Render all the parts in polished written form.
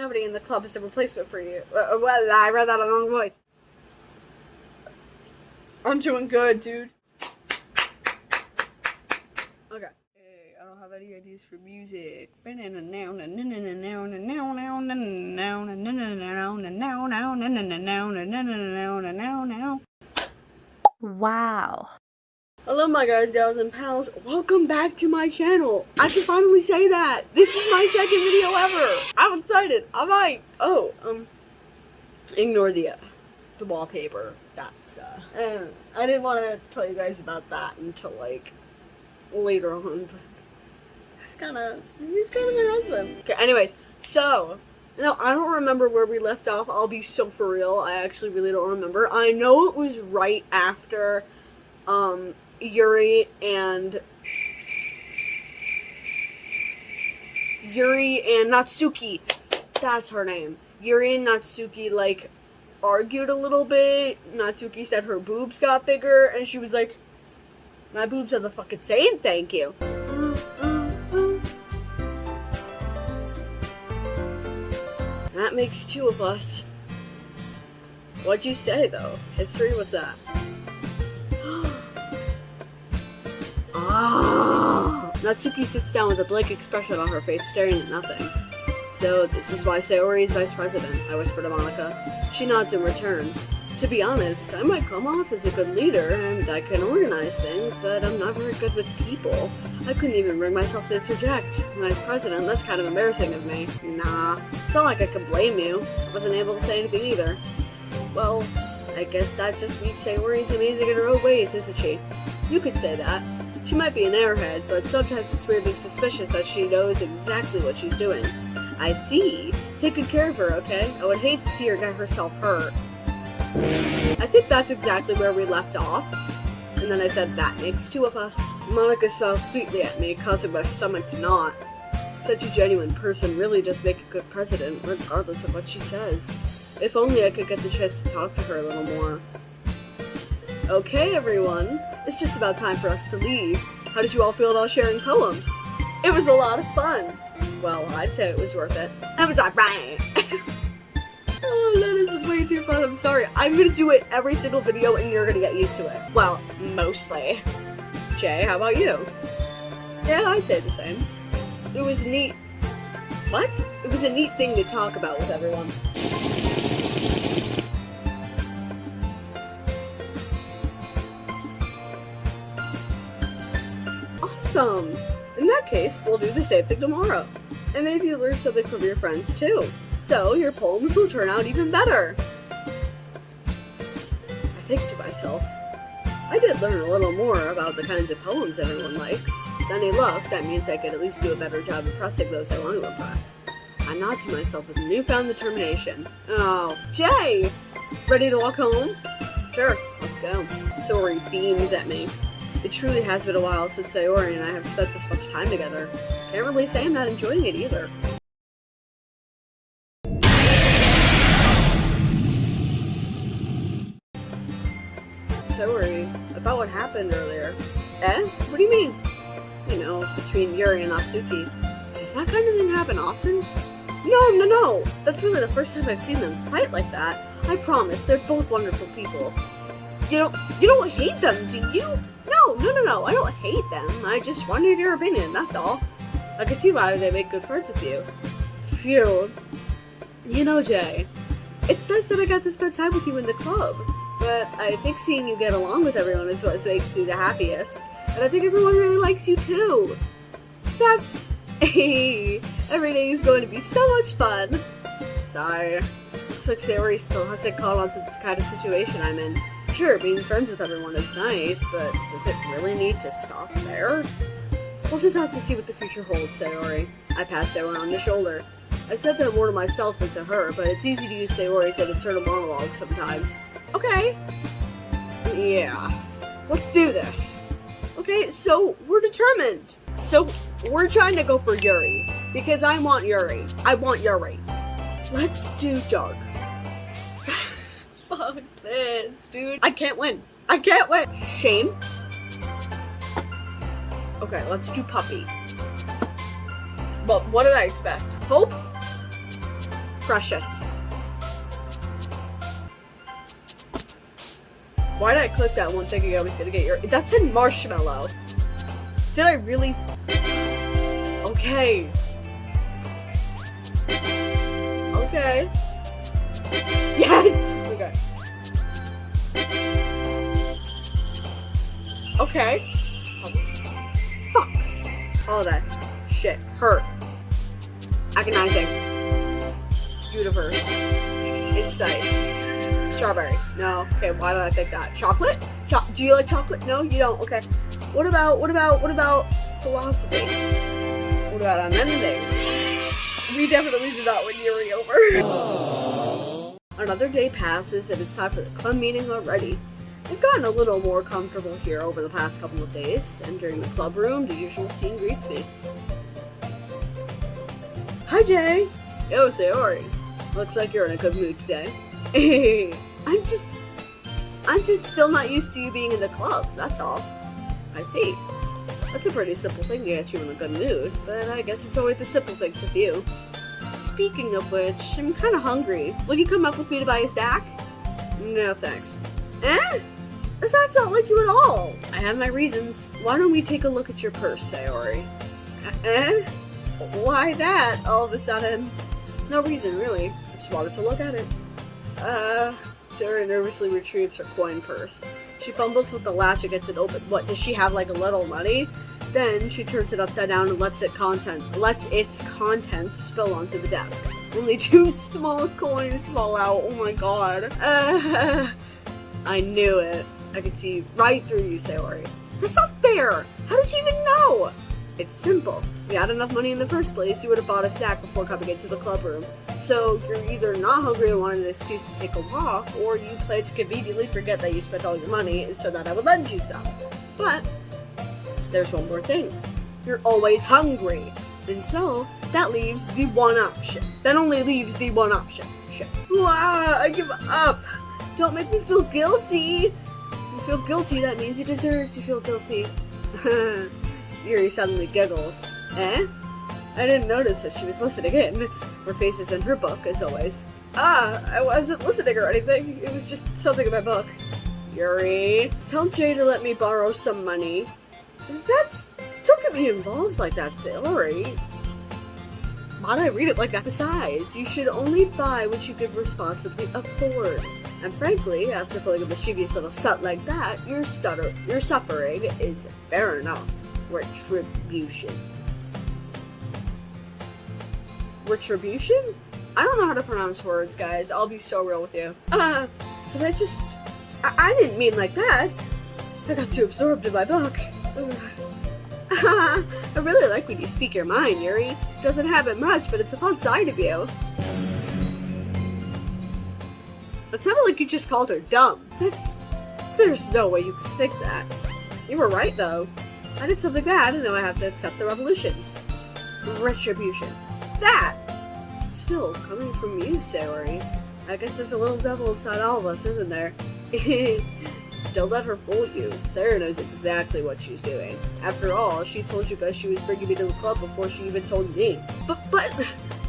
nobody in the club is a replacement for you. Well, I read that in the wrong voice. I'm doing good, dude. Okay. Hey, I don't have any ideas for music. Wow. Hello my guys, gals, and pals. Welcome back to my channel. I can finally say that. This is my second video ever. I'm excited. I'm hyped. Oh, ignore the wallpaper. That's, and I didn't want to tell you guys about that until, like, later on, but he's kind of my husband. Okay, anyways, so, no, I don't remember where we left off. I'll be so for real. I actually really don't remember. I know it was right after, Yuri and Natsuki, that's her name. Yuri and Natsuki, like, argued a little bit. Natsuki said her boobs got bigger, and she was like, my boobs are the fucking same, thank you. That makes two of us. What'd you say, though? History? What's that? Natsuki sits down with a blank expression on her face, staring at nothing. So, this is why Sayori is vice president, I whisper to Monica. She nods in return. To be honest, I might come off as a good leader, and I can organize things, but I'm not very good with people. I couldn't even bring myself to interject. Vice president, that's kind of embarrassing of me. Nah, it's not like I could blame you. I wasn't able to say anything either. Well, I guess that just means Sayori's amazing in her own ways, isn't she? You could say that. She might be an airhead, but sometimes it's weirdly suspicious that she knows exactly what she's doing. I see. Take good care of her, okay? I would hate to see her get herself hurt. I think that's exactly where we left off. And then I said, that makes two of us. Monica smiled sweetly at me, causing my stomach to knot. Such a genuine person really does make a good president, regardless of what she says. If only I could get the chance to talk to her a little more. Okay, everyone. It's just about time for us to leave. How did you all feel about sharing poems? It was a lot of fun. Well, I'd say it was worth it. That was alright. Oh, that is way too fun. I'm sorry. I'm gonna do it every single video and you're gonna get used to it. Well, mostly. Jay, how about you? Yeah, I'd say the same. It was neat. What? It was a neat thing to talk about with everyone. Awesome! In that case, we'll do the same thing tomorrow. And maybe you learn something from your friends too. So your poems will turn out even better. I think to myself, I did learn a little more about the kinds of poems everyone likes. Any luck, that means I could at least do a better job impressing those I want to impress. I nod to myself with newfound determination. Oh, Jay! Ready to walk home? Sure, let's go. Sayori beams at me. It truly has been a while since Sayori and I have spent this much time together. Can't really say I'm not enjoying it either. Sayori, about what happened earlier. Eh? What do you mean? You know, between Yuri and Natsuki. Does that kind of thing happen often? No. That's really the first time I've seen them fight like that. I promise, they're both wonderful people. You don't hate them, do you? No, I don't hate them. I just wanted your opinion, that's all. I can see why they make good friends with you. Phew. You know, Jay, it's nice that I got to spend time with you in the club, but I think seeing you get along with everyone is what makes me the happiest, and I think everyone really likes you too. That's... every day is going to be so much fun. Sorry. Looks like Sayori still hasn't caught on to the kind of situation I'm in. Sure, being friends with everyone is nice, but does it really need to stop there? We'll just have to see what the future holds, Sayori. I pat Sayori on the shoulder. I said that more to myself than to her, but it's easy to use Sayori's internal monologue sometimes. Okay. Yeah. Let's do this. Okay, so we're determined. So we're trying to go for Yuri, because I want Yuri. Let's do Dark. Fuck this, dude. I can't win. Shame. Okay, let's do Puppy. But what did I expect? Hope? precious. Why did I click that one thinking I was gonna get your... That's a marshmallow. Did I really... Okay. Okay. Yes! Okay. Okay. Oh, fuck. All of that. Shit. Hurt. Agonizing. Universe. Insight. Strawberry. No. Okay, why did I think that? Chocolate? Do you like chocolate? No, you don't. Okay. What about philosophy? What about unending? We definitely did not win Yuri over. Another day passes and it's time for the club meeting already. I've gotten a little more comfortable here over the past couple of days. Entering the club room, the usual scene greets me. Hi, Jay. Yo, Sayori. Looks like you're in a good mood today. Hey, I'm just still not used to you being in the club, that's all. I see. That's a pretty simple thing to get you in a good mood, but I guess it's always the simple things with you. Speaking of which, I'm kinda hungry. Will you come up with me to buy a snack? No, thanks. Eh? That's not like you at all. I have my reasons. Why don't we take a look at your purse, Sayori? Eh? Why that, all of a sudden? No reason, really. I just wanted to look at it. Sarah nervously retrieves her coin purse. She fumbles with the latch and gets it open. What, does she have like a little money? Then she turns it upside down and lets its contents spill onto the desk. Only 2 small coins fall out. Oh my god. I knew it. I could see right through you, Sayori. That's not fair! How did you even know? It's simple. If you had enough money in the first place, you would have bought a snack before coming into the club room. So you're either not hungry and wanted an excuse to take a walk, or you plan to conveniently forget that you spent all your money so that I would lend you some. But there's one more thing. You're always hungry. And so that leaves the one option. That only leaves the one option. Shit. Wow, I give up. Don't make me feel guilty. You feel guilty, that means you deserve to feel guilty. Yuri suddenly giggles. Eh? I didn't notice that she was listening in. Her face is in her book, as always. I wasn't listening or anything. It was just something in my book. Yuri, tell Jay to let me borrow some money. Don't get me involved like that, Sayori. Why'd I read it like that? Besides, you should only buy what you could responsibly afford. And frankly, after pulling a mischievous little stunt like that, your suffering is fair enough. Retribution. Retribution? I don't know how to pronounce words, guys. I'll be so real with you. Did I just... I didn't mean like that. I got too absorbed in my book. I really like when you speak your mind, Yuri. Doesn't happen much, but it's a fun side of you. It sounded like you just called her dumb. There's no way you could think that. You were right, though. I did something bad, and now I have to accept the revolution. Retribution. That! Still, coming from you, Sayori. I guess there's a little devil inside all of us, isn't there? Don't let her fool you. Sarah knows exactly what she's doing. After all, she told you guys she was bringing me to the club before she even told me. But,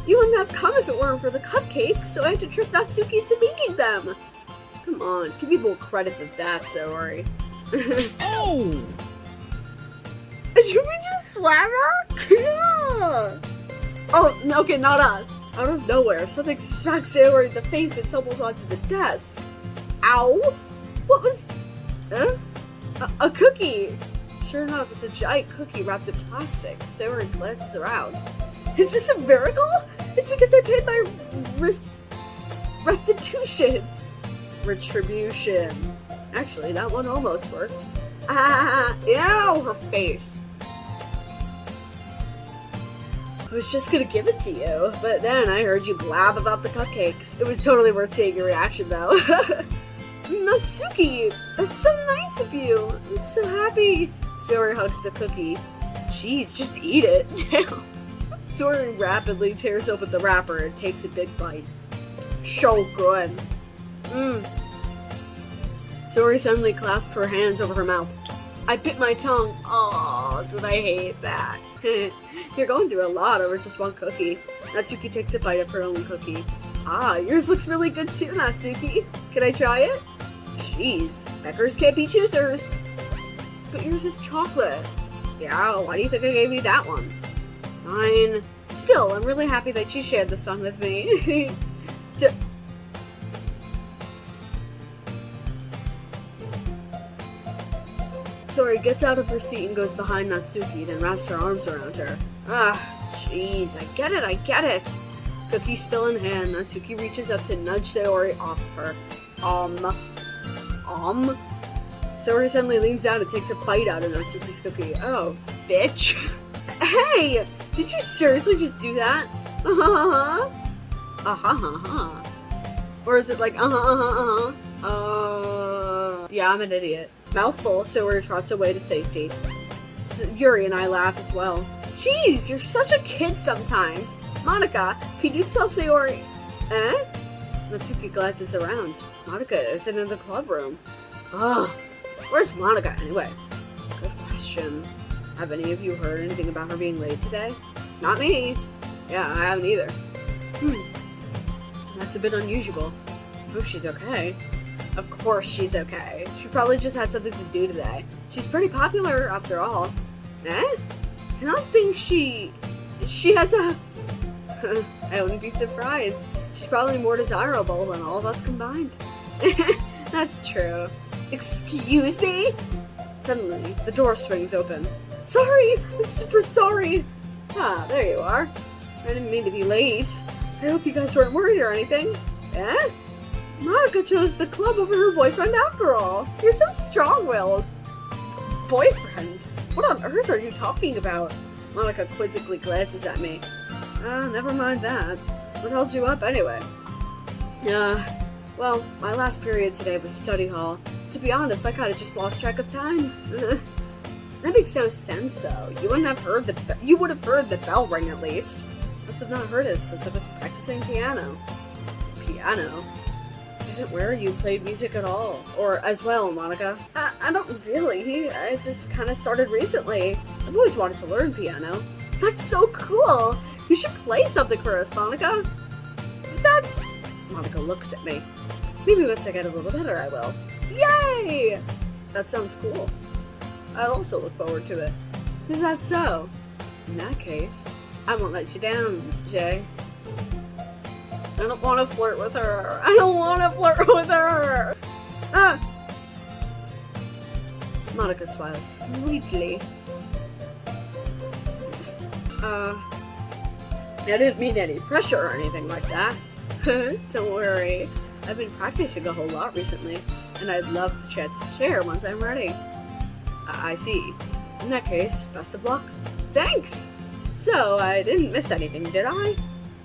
you wouldn't have come if it weren't for the cupcakes, so I had to trick Natsuki into making them. Come on, give me more credit than that, Sayori. Oh! Did we just slap her? Yeah! Oh, okay, not us. Out of nowhere, something smacks Sayori in the face and tumbles onto the desk. Ow! What was... Huh? A cookie! Sure enough, it's a giant cookie wrapped in plastic. Sayori glances around. Is this a miracle? It's because I paid my restitution. Retribution. Actually, that one almost worked. Ew, her face. I was just gonna give it to you, but then I heard you blab about the cupcakes. It was totally worth seeing your reaction, though. Natsuki, that's so nice of you. I'm so happy. Sayori hugs the cookie. Jeez, just eat it. Sayori rapidly tears open the wrapper and takes a big bite. So good. Sayori suddenly clasped her hands over her mouth. I bit my tongue. Oh, did I hate that. You're going through a lot over just one cookie. Natsuki takes a bite of her own cookie. Ah, yours looks really good too, Natsuki. Can I try it? Jeez, beggars can't be choosers. But yours is chocolate. Yeah, why do you think I gave you that one? Fine. Still, I'm really happy that you shared this one with me. So... Sori gets out of her seat and goes behind Natsuki, then wraps her arms around her. Ah, jeez, I get it. Cookie still in hand, Natsuki reaches up to nudge Sayori off of her. Sayori suddenly leans down and takes a bite out of Natsuki's cookie. Oh, bitch. Hey! Did you seriously just do that? Or is it like, yeah, I'm an idiot. Mouthful, Sayori trots away to safety. Yuri and I laugh as well. Jeez, you're such a kid sometimes. Monica, can you tell Sayori... Eh? Natsuki glances around. Monica isn't in the club room. Ugh. Where's Monica anyway? Good question. Have any of you heard anything about her being late today? Not me. Yeah, I haven't either. That's a bit unusual. I hope she's okay. Of course she's okay. She probably just had something to do today. She's pretty popular after all. Eh? I don't think she has a... I wouldn't be surprised. She's probably more desirable than all of us combined. That's true. Excuse me? Suddenly, the door swings open. Sorry! I'm super sorry! Ah, there you are. I didn't mean to be late. I hope you guys weren't worried or anything. Eh? Monica chose the club over her boyfriend after all. You're so strong-willed. Boyfriend? What on earth are you talking about? Monica quizzically glances at me. Never mind that. What held you up anyway? Well, my last period today was study hall. To be honest, I kinda just lost track of time. That makes no sense, though. You would have heard the bell ring at least. Must have not heard it since I was practicing piano. Piano? Isn't where you played music at all. Or as well, Monica. I don't really. I just kinda started recently. I've always wanted to learn piano. That's so cool! You should play something for us, Monica. Monica looks at me. Maybe once I get a little better, I will. Yay! That sounds cool. I'll also look forward to it. Is that so? In that case, I won't let you down, Jay. I don't want to flirt with her. Ah! Monica smiles sweetly. I didn't mean any pressure or anything like that. Don't worry. I've been practicing a whole lot recently, and I'd love the chance to share once I'm ready. I see. In that case, best of luck. Thanks! So, I didn't miss anything, did I?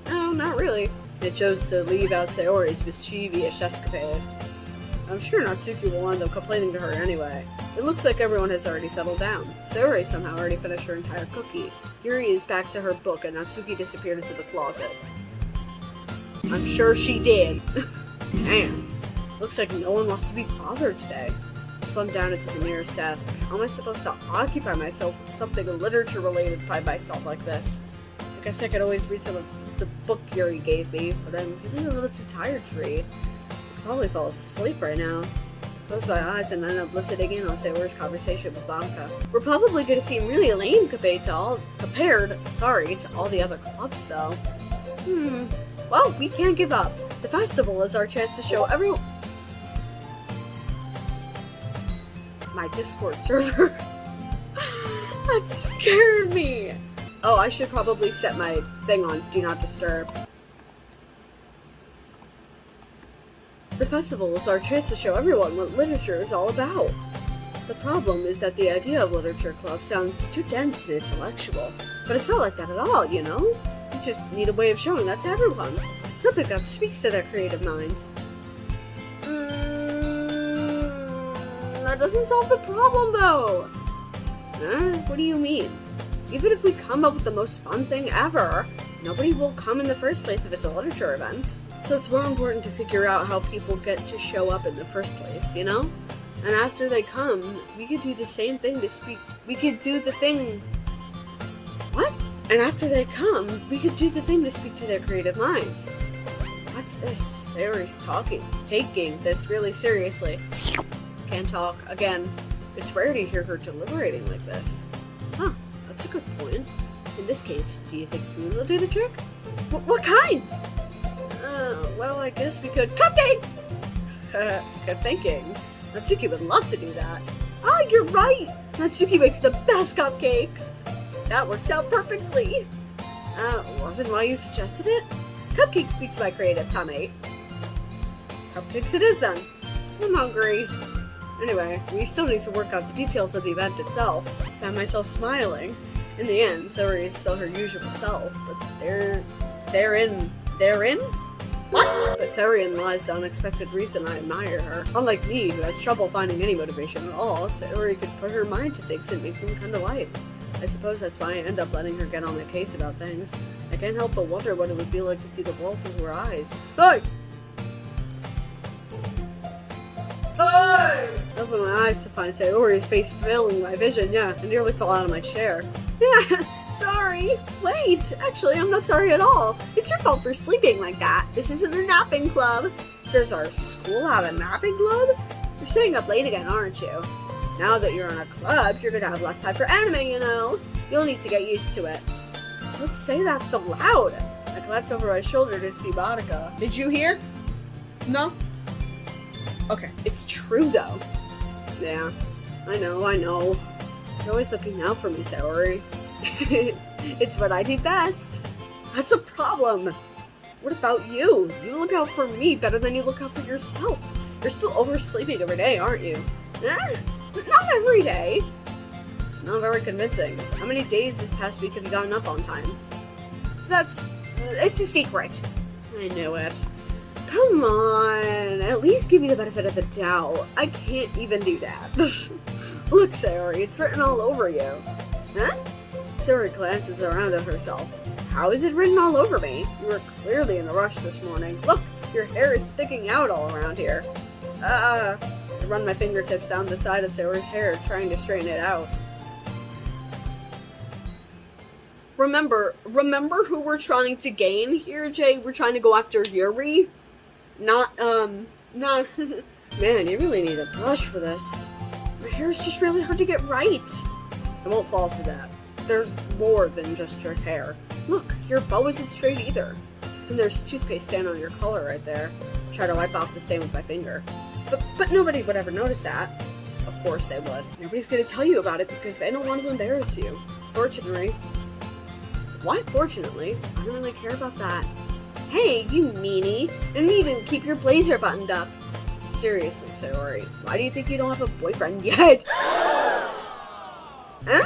No, not really. I chose to leave out Sayori's mischievous escapade. I'm sure Natsuki will end up complaining to her anyway. It looks like everyone has already settled down. Sayori somehow already finished her entire cookie. Yuri is back to her book, and Natsuki disappeared into the closet. I'm sure she did. Man, looks like no one wants to be bothered today. I slumped down into the nearest desk. How am I supposed to occupy myself with something literature-related by myself like this? I guess I could always read some of the book Yuri gave me, but I'm feeling a little too tired to read. I'd probably fall asleep right now. Close my eyes and end up listening in on Sayori's conversation with Monica. We're probably gonna seem really lame compared to all the other clubs, though. Well, we can't give up. The festival is our chance to show everyone... My Discord server. That scared me. Oh, I should probably set my thing on Do Not Disturb. The festival is our chance to show everyone what literature is all about. The problem is that the idea of literature club sounds too dense and intellectual. But it's not like that at all, you know? You just need a way of showing that to everyone. Something that speaks to their creative minds. That doesn't solve the problem, though! What do you mean? Even if we come up with the most fun thing ever, nobody will come in the first place if it's a literature event. So it's more important to figure out how people get to show up in the first place, you know? And after they come, we could do the same thing to speak... And after they come, we could do the thing to speak to their creative minds. What? What's this? Sayori's taking this really seriously. Can't talk. Again, it's rare to hear her deliberating like this. Huh, that's a good point. In this case, do you think food will do the trick? What kind? Well, I guess we could— Cupcakes! Good thinking. Natsuki would love to do that. Ah, you're right! Natsuki makes the best cupcakes! That works out perfectly! Wasn't why you suggested it? Cupcakes speak to my creative tummy. Cupcakes it is then. I'm hungry. Anyway, we still need to work out the details of the event itself. I found myself smiling. In the end, Sayori is still her usual self, but they're in? What? But therein lies the unexpected reason I admire her. Unlike me, who has trouble finding any motivation at all, Sayori could put her mind to things and make them come to life. I suppose that's why I end up letting her get on my case about things. I can't help but wonder what it would be like to see the world through her eyes. Hey! Hey! I opened my eyes to find Sayori's face filling my vision. Yeah, I nearly fell out of my chair. Yeah, sorry. Wait, actually, I'm not sorry at all. It's your fault for sleeping like that. This isn't a napping club. Does our school have a napping club? You're staying up late again, aren't you? Now that you're in a club, you're gonna have less time for anime, you know. You'll need to get used to it. Don't say that so loud. I glanced over my shoulder to see Monica. Did you hear? No? Okay. It's true, though. Yeah, I know. You're always looking out for me, Sayori. It's what I do best. That's a problem. What about you? You look out for me better than you look out for yourself. You're still oversleeping every day, aren't you? Not every day. It's not very convincing. How many days this past week have you gotten up on time? It's a secret. I knew it. Come on, at least give me the benefit of the doubt. I can't even do that. Look, Sayori, it's written all over you. Huh? Sayori glances around at herself. How is it written all over me? You were clearly in a rush this morning. Look, your hair is sticking out all around here. I run my fingertips down the side of Sayori's hair, trying to straighten it out. Remember who we're trying to gain here, Jay? We're trying to go after Yuri. Not. Man, you really need a brush for this. My hair is just really hard to get right. I won't fall for that. There's more than just your hair. Look, your bow isn't straight either. And there's toothpaste stain on your collar right there. Try to wipe off the stain with my finger. But nobody would ever notice that. Of course they would. Nobody's gonna tell you about it because they don't want to embarrass you. Fortunately. Why fortunately? I don't really care about that. Hey, you meanie! Didn't even keep your blazer buttoned up. Seriously, Sayori, why do you think you don't have a boyfriend yet? Huh?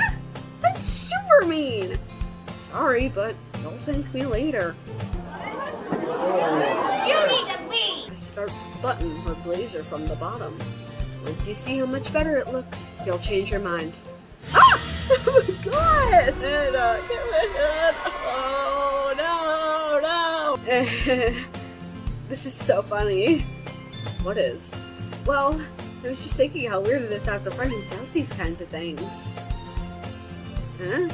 That's super mean! Sorry, but you'll thank me later. You need to leave! I start to button her blazer from the bottom. Once you see how much better it looks, you'll change your mind. Ah! Oh my god! Oh no! This is so funny. What is? Well, I was just thinking how weird it is to have a friend who does these kinds of things. Huh?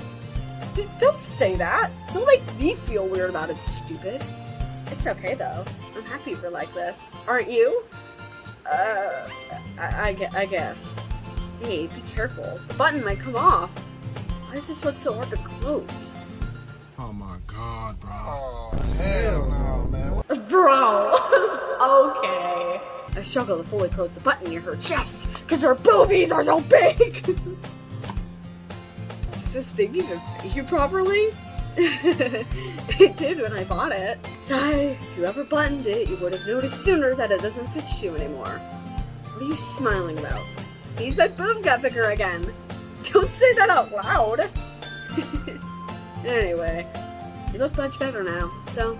Don't say that! Don't make me feel weird about it, stupid. It's okay though. I'm happy we're like this. Aren't you? I guess. Hey, be careful. The button might come off. Why is this one so hard to close? Oh my god, bro. Oh, hell no, man. Bro! Okay. I struggle to fully close the button near her chest, because her boobies are so big! Does this thing even fit you properly? It did when I bought it. Sigh, if you ever buttoned it, you would have noticed sooner that it doesn't fit you anymore. What are you smiling about? These my boobs got bigger again. Don't say that out loud. Anyway, you look much better now, so,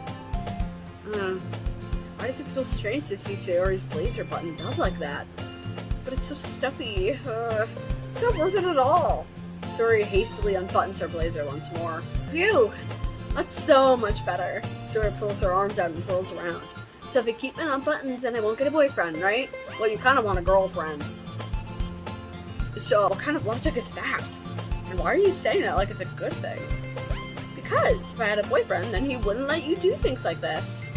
why does it feel strange to see Sayori's blazer buttoned up like that? But it's so stuffy. It's not worth it at all. Sayori hastily unbuttons her blazer once more. Phew! That's so much better. Sayori pulls her arms out and whirls around. So if you keep it unbuttoned, then I won't get a boyfriend, right? Well, you kind of want a girlfriend. So what kind of logic is that? And why are you saying that like it's a good thing? Because if I had a boyfriend, then he wouldn't let you do things like this.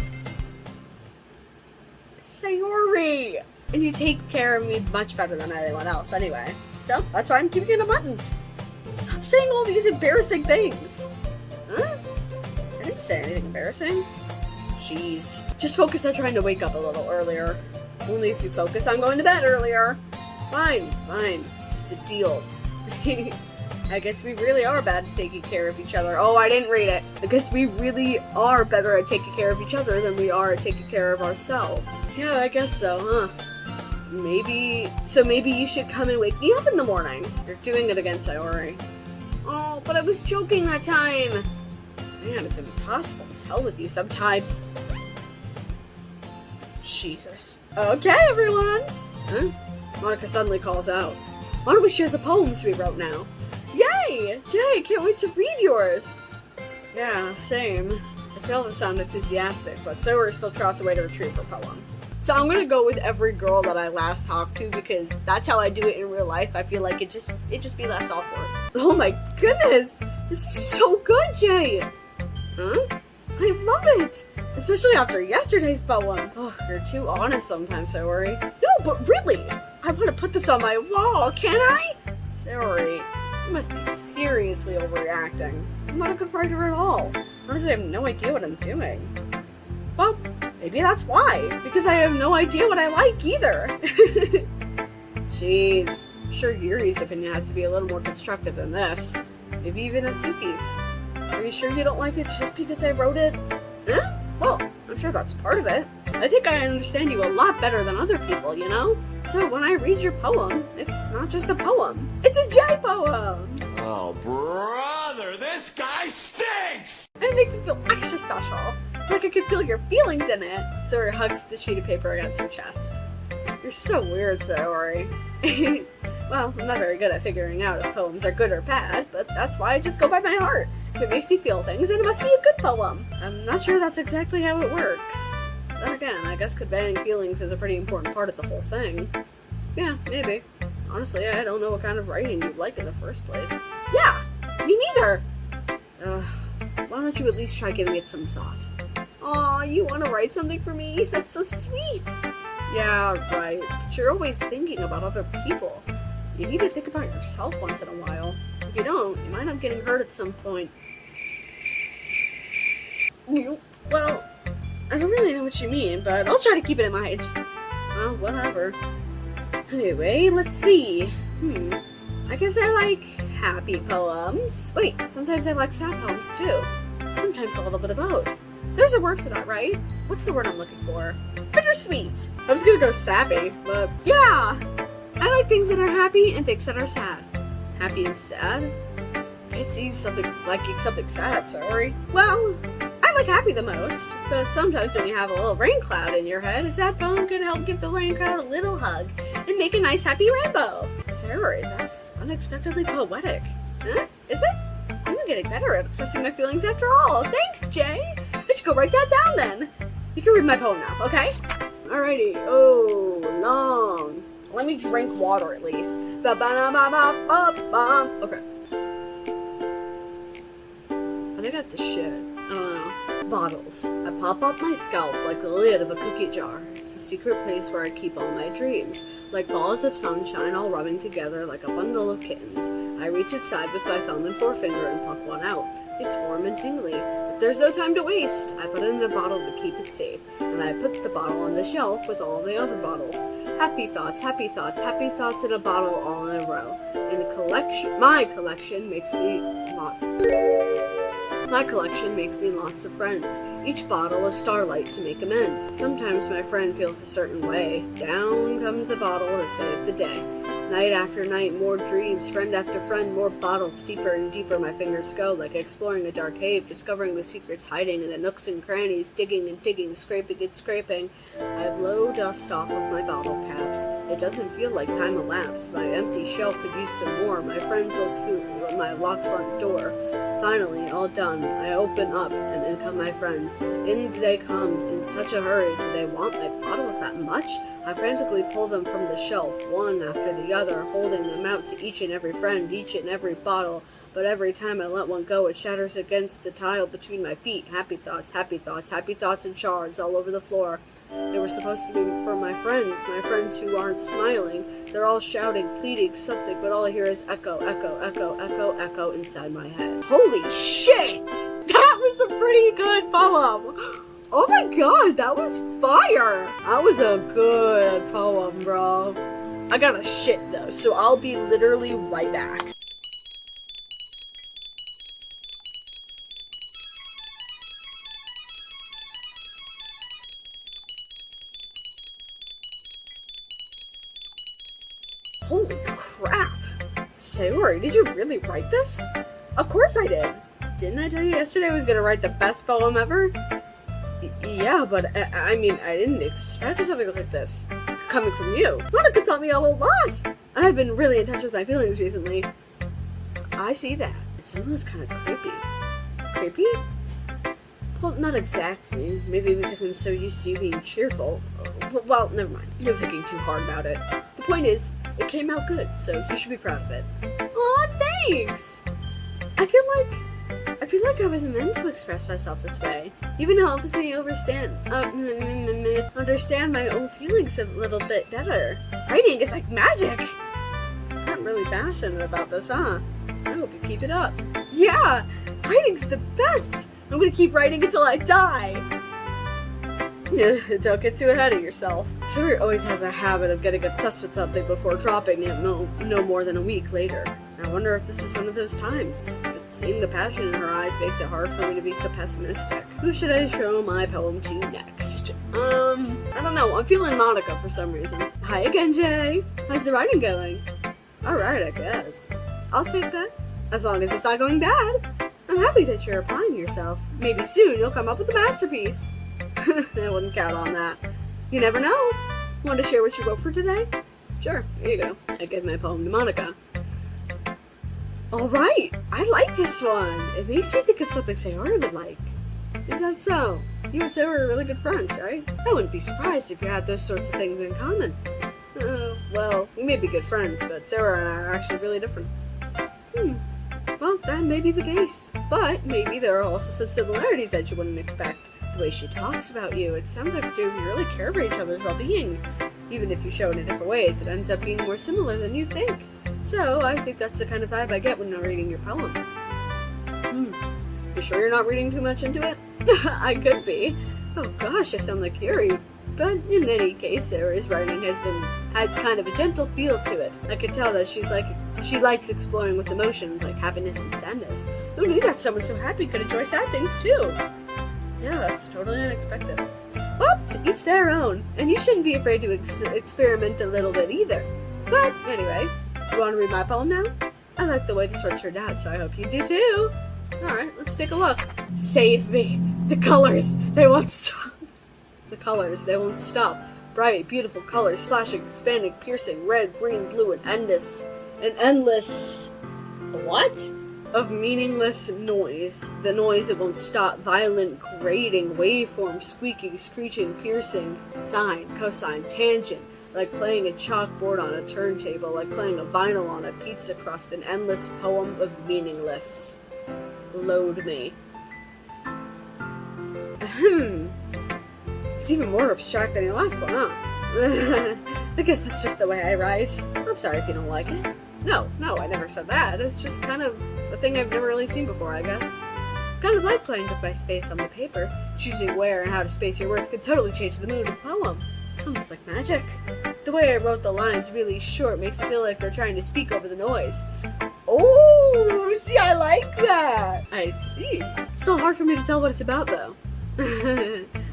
Sayori! And you take care of me much better than anyone else anyway. So, that's why I'm keeping it unbuttoned. Stop saying all these embarrassing things. Huh? I didn't say anything embarrassing. Jeez. Just focus on trying to wake up a little earlier. Only if you focus on going to bed earlier. Fine, fine. It's a deal. I guess we really are bad at taking care of each other. Oh, I didn't read it. I guess we really are better at taking care of each other than we are at taking care of ourselves. Yeah, I guess so, huh? Maybe you should come and wake me up in the morning. You're doing it again, Sayori. Oh, but I was joking that time. Man, it's impossible to tell with you sometimes. Jesus. Okay, everyone. Huh? Monica suddenly calls out. Why don't we share the poems we wrote now? Yay! Jay, can't wait to read yours. Yeah, same. I fail to sound enthusiastic, but Sayori still trots away to retrieve her poem. So I'm gonna go with every girl that I last talked to because that's how I do it in real life. I feel like it just be less awkward. Oh my goodness! This is so good, Jay! Huh? I love it! Especially after yesterday's poem. Oh, you're too honest sometimes, Sayori. No, but really! I want to put this on my wall, can I? Sayori, you must be seriously overreacting. I'm not a good writer at all. Honestly, I have no idea what I'm doing. Well, maybe that's why. Because I have no idea what I like either. Jeez. I'm sure Yuri's opinion has to be a little more constructive than this. Maybe even Atsuki's. Are you sure you don't like it just because I wrote it? Huh? Well, I'm sure that's part of it. I think I understand you a lot better than other people, you know? So when I read your poem, it's not just a poem. It's a J poem! Oh, brother, this guy stinks! And it makes me feel extra special. Like I could feel your feelings in it. Sayori hugs the sheet of paper against her chest. You're so weird, Sayori. Well, I'm not very good at figuring out if poems are good or bad, but that's why I just go by my heart. If it makes me feel things, then it must be a good poem. I'm not sure that's exactly how it works. Then again, I guess conveying feelings is a pretty important part of the whole thing. Yeah, maybe. Honestly, I don't know what kind of writing you'd like in the first place. Yeah, me neither! Why don't you at least try giving it some thought? Aw, you want to write something for me? That's so sweet! Yeah, right, but you're always thinking about other people. You need to think about yourself once in a while. If you don't, you might end up getting hurt at some point. Well, I don't really know what you mean, but I'll try to keep it in mind. Well, whatever. Anyway, let's see. I guess I like happy poems. Wait, sometimes I like sad poems too. Sometimes a little bit of both. There's a word for that, right? What's the word I'm looking for? Bittersweet. I was gonna go sappy, but yeah. I like things that are happy and things that are sad. Happy and sad? Can't see something liking something sad, sorry. Well, I like happy the most, but sometimes when you have a little rain cloud in your head, a sad poem can help give the rain cloud a little hug and make a nice happy rainbow. Sorry, that's unexpectedly poetic. Huh? Is it? I'm getting better at expressing my feelings after all. Thanks, Jay. I should go write that down then. You can read my poem now, okay? Alrighty. Oh, long. Let me drink water at least. Okay. I think I have to shit. I don't know. Bottles. I pop up my scalp like the lid of a cookie jar. It's the secret place where I keep all my dreams. Like balls of sunshine all rubbing together like a bundle of kittens. I reach inside with my thumb and forefinger and pluck one out. It's warm and tingly. But there's no time to waste. I put it in a bottle to keep it safe. And I put the bottle on the shelf with all the other bottles. Happy thoughts, happy thoughts, happy thoughts in a bottle all in a row. And my collection makes me lots of friends. Each bottle a starlight to make amends. Sometimes my friend feels a certain way. Down comes a bottle to save the day. Night after night, more dreams, friend after friend, more bottles, deeper and deeper my fingers go, like exploring a dark cave, discovering the secrets hiding in the nooks and crannies, digging and digging, scraping and scraping. I blow dust off of my bottle caps. It doesn't feel like time elapsed. My empty shelf could use some more. My friends look through my locked front door. Finally, all done, I open up, and in come my friends. In they come in such a hurry. Do they want my bottles that much? I frantically pull them from the shelf, one after the other, holding them out to each and every friend, each and every bottle. but every time I let one go, it shatters against the tile between my feet. Happy thoughts, happy thoughts, happy thoughts in shards all over the floor. They were supposed to be for my friends who aren't smiling. They're all shouting, pleading something, but all I hear is echo, echo, echo, echo, echo inside my head. Holy shit! That was a pretty good poem! Oh my god, that was fire! That was a good poem, bro. I gotta shit though, so I'll be literally right back. Holy crap! Sayori, did you really write this? Of course I did! Didn't I tell you yesterday I was gonna write the best poem ever? Yeah, but I mean, I didn't expect something like this. Coming from you. Monica taught me a whole lot! And I've been really in touch with my feelings recently. I see that. It's almost kind of creepy. Creepy? Well, not exactly. Maybe because I'm so used to you being cheerful. Well, never mind. You're thinking too hard about it. The point is, it came out good, so you should be proud of it. Aw, thanks! I feel like I was meant to express myself this way. Even helps me understand my own feelings a little bit better. Writing is like magic! I'm really passionate about this, huh? I hope you keep it up. Yeah! Writing's the best! I'm gonna keep writing until I die! Don't get too ahead of yourself. Sayori always has a habit of getting obsessed with something before dropping it no more than a week later. I wonder if this is one of those times. But seeing the passion in her eyes makes it hard for me to be so pessimistic. Who should I show my poem to next? I don't know. I'm feeling Monica for some reason. Hi again, Jay. How's the writing going? Alright, I guess. I'll take that. As long as it's not going bad. I'm happy that you're applying yourself. Maybe soon you'll come up with a masterpiece. I wouldn't count on that. You never know. Want to share what you wrote for today? Sure, here you go. I gave my poem to Monica. Alright, I like this one. It makes me think of something Sayori would like. Is that so? You and Sayori are really good friends, right? I wouldn't be surprised if you had those sorts of things in common. Well, we may be good friends, but Sayori and I are actually really different. Well, that may be the case. But maybe there are also some similarities that you wouldn't expect. The way she talks about you, it sounds like the two of you really care for each other's well-being. Even if you show it in different ways, it ends up being more similar than you think. So, I think that's the kind of vibe I get when I'm reading your poem. You sure you're not reading too much into it? I could be. Oh gosh, I sound like Yuri. But in any case, Sayori's writing has kind of a gentle feel to it. I could tell that she likes exploring with emotions like happiness and sadness. Who knew that someone so happy could enjoy sad things too? Yeah, that's totally unexpected. Well, to each their own, and you shouldn't be afraid to experiment a little bit either. But anyway, you want to read my poem now? I like the way this one turned out, so I hope you do too. Alright, let's take a look. Save me! The colors, they won't stop. The colors, they won't stop. Bright, beautiful colors, flashing, expanding, piercing, red, green, blue, and endless... What? Of meaningless noise. The noise, it won't stop. Violent, grating, waveform, squeaking, screeching, piercing, sine, cosine, tangent. Like playing a chalkboard on a turntable, like playing a vinyl on a pizza crust, an endless poem of meaningless. Load me. It's even more abstract than your last one, huh? I guess it's just the way I write. I'm sorry if you don't like it. No, I never said that. It's just kind of a thing I've never really seen before, I guess. Kind of like playing with my space on the paper. Choosing where and how to space your words can totally change the mood of the poem. It's almost like magic. The way I wrote the lines really short makes it feel like they're trying to speak over the noise. Oh, see, I like that. I see. It's still hard for me to tell what it's about, though.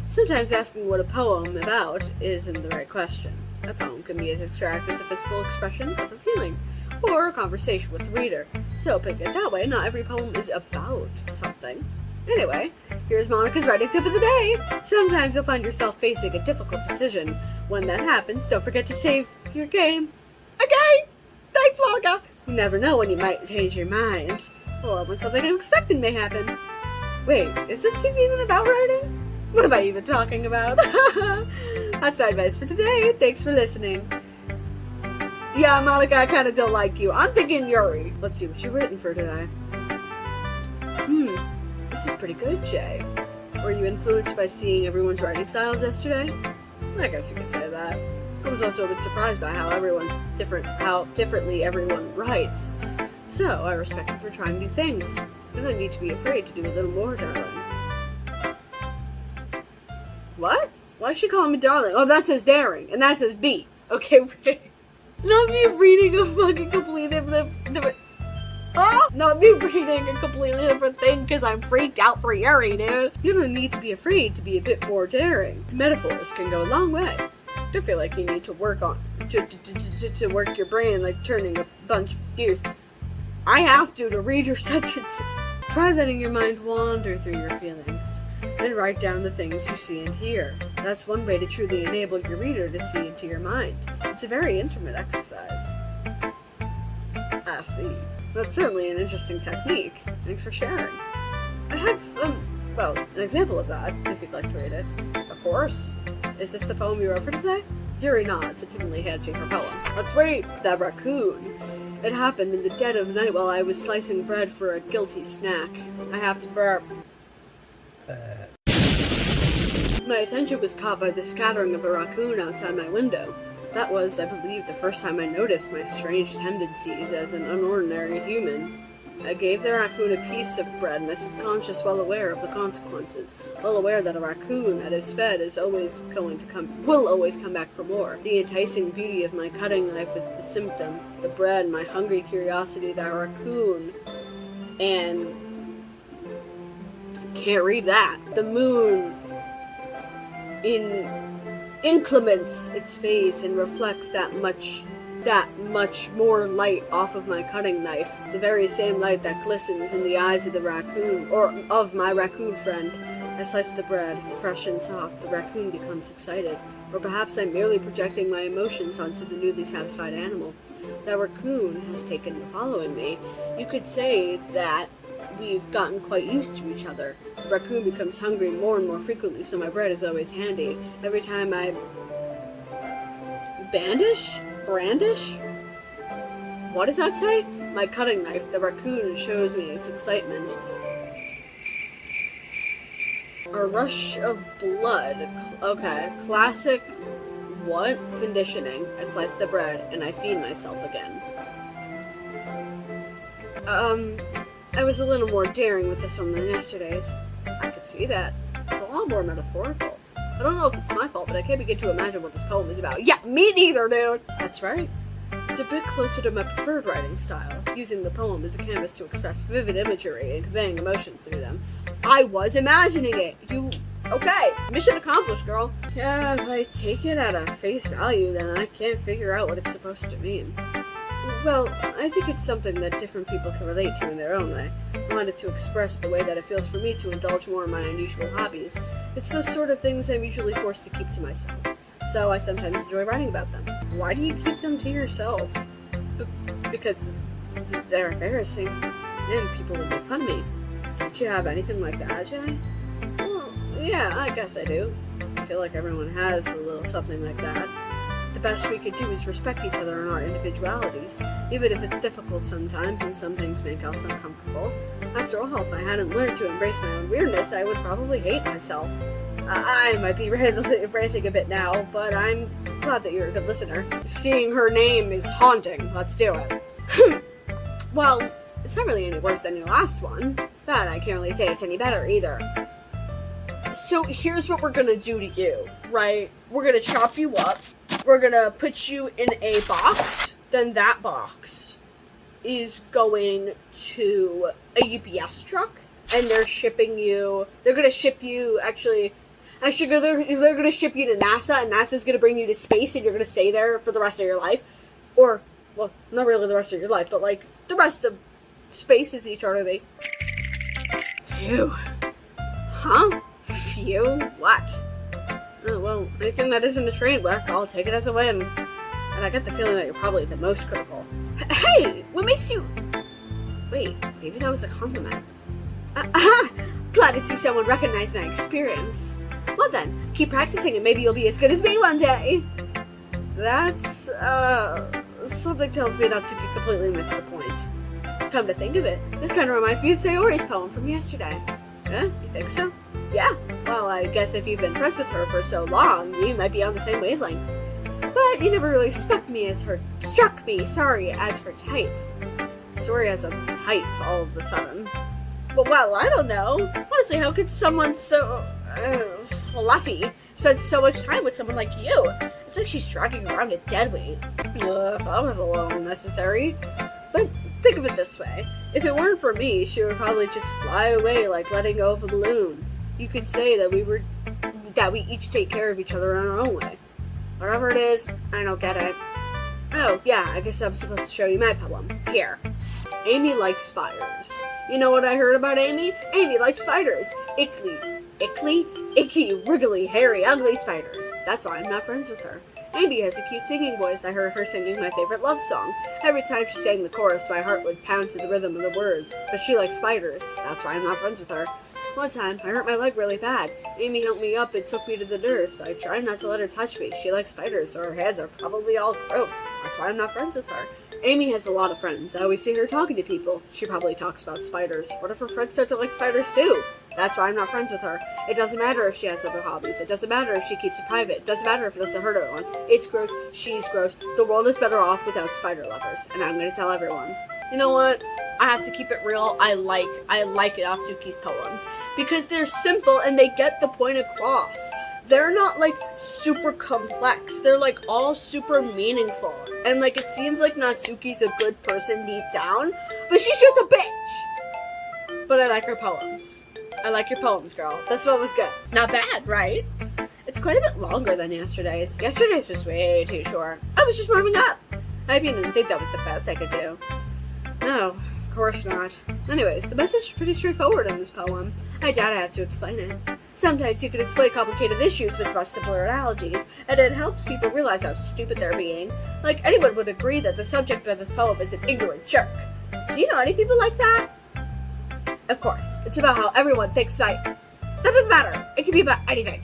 Sometimes asking what a poem about isn't the right question. A poem can be as abstract as a physical expression of a feeling, or a conversation with the reader. So pick it that way, not every poem is about something. Anyway, here's Monica's writing tip of the day. Sometimes you'll find yourself facing a difficult decision. When that happens, don't forget to save your game. Okay! Thanks, Monica! You never know when you might change your mind, or when something unexpected may happen. Wait, is this thing even about writing? What am I even talking about? That's my advice for today. Thanks for listening. Yeah, Monica, I kinda don't like you. I'm thinking Yuri. Let's see what you've written for today. This is pretty good, Jay. Were you influenced by seeing everyone's writing styles yesterday? I guess you could say that. I was also a bit surprised by how differently everyone writes. So, I respect you for trying new things. You don't need to be afraid to do a little more, darling. What? Why is she calling me darling? Oh, that says daring, and that says beat. Okay, not me reading a fucking completely different... Not me reading a completely different thing because I'm freaked out for Yuri, dude. You don't need to be afraid to be a bit more daring. Metaphors can go a long way. I feel like you need to work on... to work your brain like turning a bunch of gears. I have to read your sentences. Try letting your mind wander through your feelings and write down the things you see and hear. That's one way to truly enable your reader to see into your mind. It's a very intimate exercise. I see. That's certainly an interesting technique. Thanks for sharing. I have, well, an example of that, if you'd like to read it. Of course. Is this the poem you wrote for today? Yuri nods and timidly hands me her poem. Let's read The Raccoon. It happened in the dead of night while I was slicing bread for a guilty snack. I have to burp. My attention was caught by the scattering of a raccoon outside my window. That was, I believe, the first time I noticed my strange tendencies as an unordinary human. I gave the raccoon a piece of bread, my subconscious well aware of the consequences, well aware that a raccoon that is fed is will always come back for more. The enticing beauty of my cutting knife was the symptom, the bread, my hungry curiosity, that raccoon, and can't read that. The moon inclements its face and reflects that much more light off of my cutting knife, the very same light that glistens in the eyes of the raccoon, or of my raccoon friend. I slice the bread, fresh and soft. The raccoon becomes excited, or perhaps I'm merely projecting my emotions onto the newly satisfied animal. That raccoon has taken to following me. You could say that we've gotten quite used to each other. The raccoon becomes hungry more and more frequently, so my bread is always handy. Every time I brandish? What does that say? My cutting knife, the raccoon shows me its excitement. A rush of blood. Okay, classic. What? Conditioning. I slice the bread, and I feed myself again. I was a little more daring with this one than yesterday's. I could see that. It's a lot more metaphorical. I don't know if it's my fault, but I can't begin to imagine what this poem is about. Yeah, me neither, dude! That's right. It's a bit closer to my preferred writing style, using the poem as a canvas to express vivid imagery and conveying emotions through them. I was imagining it! Okay, mission accomplished, girl. Yeah, if I take it at a face value, then I can't figure out what it's supposed to mean. Well, I think it's something that different people can relate to in their own way. I wanted to express the way that it feels for me to indulge more in my unusual hobbies. It's those sort of things I'm usually forced to keep to myself. So I sometimes enjoy writing about them. Why do you keep them to yourself? Because they're embarrassing, and people would make fun of me. Don't you have anything like that, Jay? Well, yeah, I guess I do. I feel like everyone has a little something like that. The best we could do is respect each other in our individualities, even if it's difficult sometimes and some things make us uncomfortable. After all, if I hadn't learned to embrace my own weirdness, I would probably hate myself. I might be ranting a bit now, but I'm glad that you're a good listener. Seeing her name is haunting. Let's do it. Well, it's not really any worse than your last one, but I can't really say it's any better either. So here's what we're gonna do to you, right? We're gonna chop you up. We're gonna put you in a box. Then that box is going to a UPS truck, and they're shipping you. They're gonna ship you they're gonna ship you to NASA, and NASA's gonna bring you to space, and you're gonna stay there for the rest of your life, or well, not really the rest of your life, but like the rest of space is eternity. Phew. Huh? Phew? What? Oh, well, anything that isn't a train wreck, I'll take it as a win. And I get the feeling that you're probably the most critical. Hey! What makes you... Wait, maybe that was a compliment. Glad to see someone recognize my experience. Well then, keep practicing and maybe you'll be as good as me one day. That's, something tells me Natsuki completely missed the point. Come to think of it, this kind of reminds me of Sayori's poem from yesterday. Huh? You think so? Yeah. Well, I guess if you've been friends with her for so long, you might be on the same wavelength. But you never really struck me as her type. Sayori has a type all of a sudden. Well, I don't know. Honestly, how could someone so fluffy spend so much time with someone like you? It's like she's dragging around a dead weight. That was a little unnecessary. But think of it this way. If it weren't for me, she would probably just fly away like letting go of a balloon. You could say that we each take care of each other in our own way. Whatever it is, I don't get it. Oh, yeah, I guess I'm supposed to show you my poem. Here. Amy likes spiders. You know what I heard about Amy? Amy likes spiders. Icky, wriggly, hairy, ugly spiders. That's why I'm not friends with her. Amy has a cute singing voice. I heard her singing my favorite love song. Every time she sang the chorus, my heart would pound to the rhythm of the words. But she likes spiders. That's why I'm not friends with her. One time, I hurt my leg really bad. Amy helped me up and took me to the nurse. I tried not to let her touch me. She likes spiders, so her hands are probably all gross. That's why I'm not friends with her. Amy has a lot of friends. I always see her talking to people. She probably talks about spiders. What if her friends start to like spiders too? That's why I'm not friends with her. It doesn't matter if she has other hobbies. It doesn't matter if she keeps it private. It doesn't matter if it doesn't hurt anyone. It's gross. She's gross. The world is better off without spider lovers. And I'm going to tell everyone. You know what? I have to keep it real. I like Natsuki's poems because they're simple and they get the point across. They're not like super complex. They're like all super meaningful. And like it seems like Natsuki's a good person deep down, but she's just a bitch. But I like her poems. I like your poems, girl. This one was good. Not bad, right? It's quite a bit longer than yesterday's. Yesterday's was way too short. I was just warming up. I didn't think that was the best I could do. No, of course not. Anyways, the message is pretty straightforward in this poem. I doubt I have to explain it. Sometimes you can explain complicated issues with much simpler analogies, and it helps people realize how stupid they're being. Like, anyone would agree that the subject of this poem is an ignorant jerk. Do you know any people like that? Of course, it's about how everyone thinks right. That doesn't matter. It can be about anything.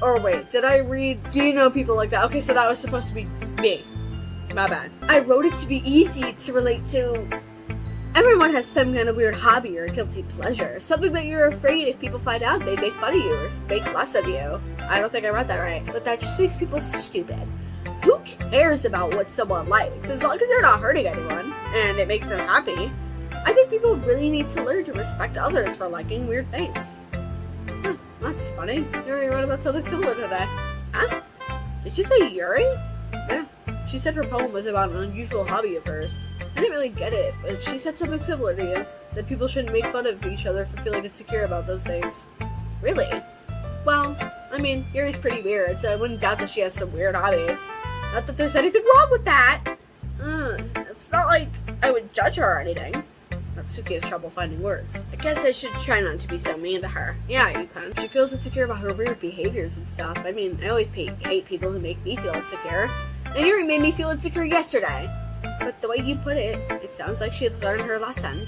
Or wait, did I read, do you know people like that? Okay, so that was supposed to be me. My bad. I wrote it to be easy to relate to. Everyone has some kind of weird hobby or guilty pleasure. Something that you're afraid if people find out, they make fun of you or make less of you. I don't think I read that right. But that just makes people stupid. Who cares about what someone likes? As long as they're not hurting anyone and it makes them happy. I think people really need to learn to respect others for liking weird things. That's funny. Yuri wrote about something similar today. Huh? Did you say Yuri? Yeah. She said her poem was about an unusual hobby of hers. I didn't really get it, but she said something similar to you. That people shouldn't make fun of each other for feeling insecure about those things. Really? Well, I mean, Yuri's pretty weird, so I wouldn't doubt that she has some weird hobbies. Not that there's anything wrong with that! It's not like I would judge her or anything. Natsuki has trouble finding words. I guess I should try not to be so mean to her. Yeah, you can. She feels insecure about her weird behaviors and stuff. I mean, I always hate people who make me feel insecure. And Yuri made me feel insecure yesterday. But the way you put it, it sounds like she has learned her lesson.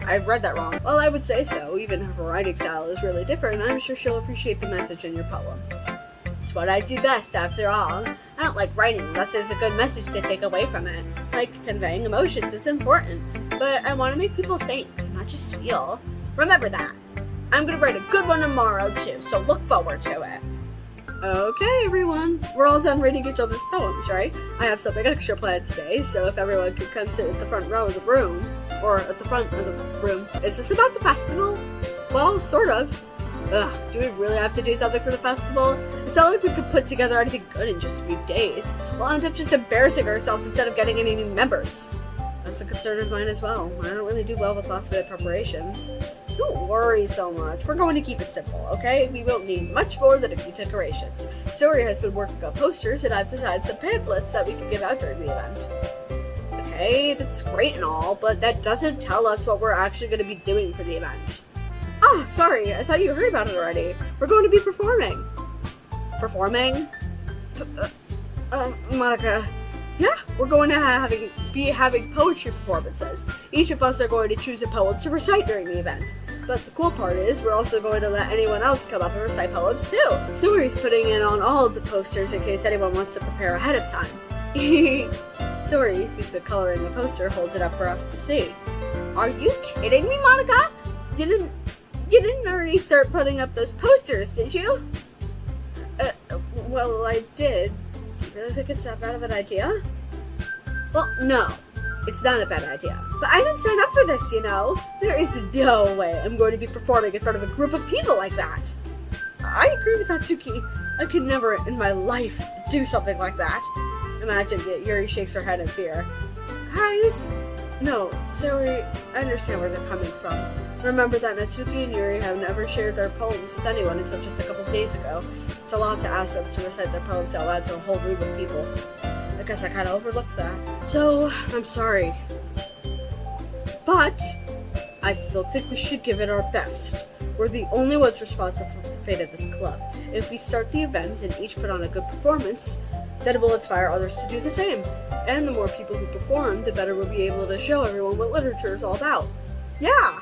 I read that wrong. Well, I would say so. Even her writing style is really different, and I'm sure she'll appreciate the message in your poem. It's what I do best, after all. I don't like writing unless there's a good message to take away from it. Like, conveying emotions is important, but I want to make people think, not just feel. Remember that. I'm going to write a good one tomorrow, too, so look forward to it. Okay, everyone. We're all done reading each other's poems, right? I have something extra planned today, so if everyone could come sit at the front row of the room, or at the front of the room. Is this about the festival? Well, sort of. Ugh, do we really have to do something for the festival? It's not like we could put together anything good in just a few days. We'll end up just embarrassing ourselves instead of getting any new members. That's a concern of mine as well. I don't really do well with last-minute preparations. Don't worry so much. We're going to keep it simple, okay? We won't need much more than a few decorations. Sayori has been working on posters, and I've designed some pamphlets that we can give out during the event. Okay, that's great and all, but that doesn't tell us what we're actually going to be doing for the event. Ah, sorry, I thought you heard about it already. We're going to be performing. Performing? Monica... Yeah, we're going to be having poetry performances. Each of us are going to choose a poem to recite during the event. But the cool part is, we're also going to let anyone else come up and recite poems too. Sayori's putting in on all of the posters in case anyone wants to prepare ahead of time. Sori, who's been coloring the poster, holds it up for us to see. Are you kidding me, Monica? You didn't already start putting up those posters, did you? Well, I did. Do you really think it's that bad of an idea? Well, no. It's not a bad idea. But I didn't sign up for this, you know? There is no way I'm going to be performing in front of a group of people like that. I agree with Natsuki. I could never in my life do something like that. Imagine it. Yuri shakes her head in fear. Guys? No, sorry. I understand where they're coming from. Remember that Natsuki and Yuri have never shared their poems with anyone until just a couple days ago. It's a lot to ask them to recite their poems out loud to a whole room of people. I guess I kind of overlooked that. So, I'm sorry. But, I still think we should give it our best. We're the only ones responsible for the fate of this club. If we start the event and each put on a good performance, then it will inspire others to do the same. And the more people who perform, the better we'll be able to show everyone what literature is all about. Yeah!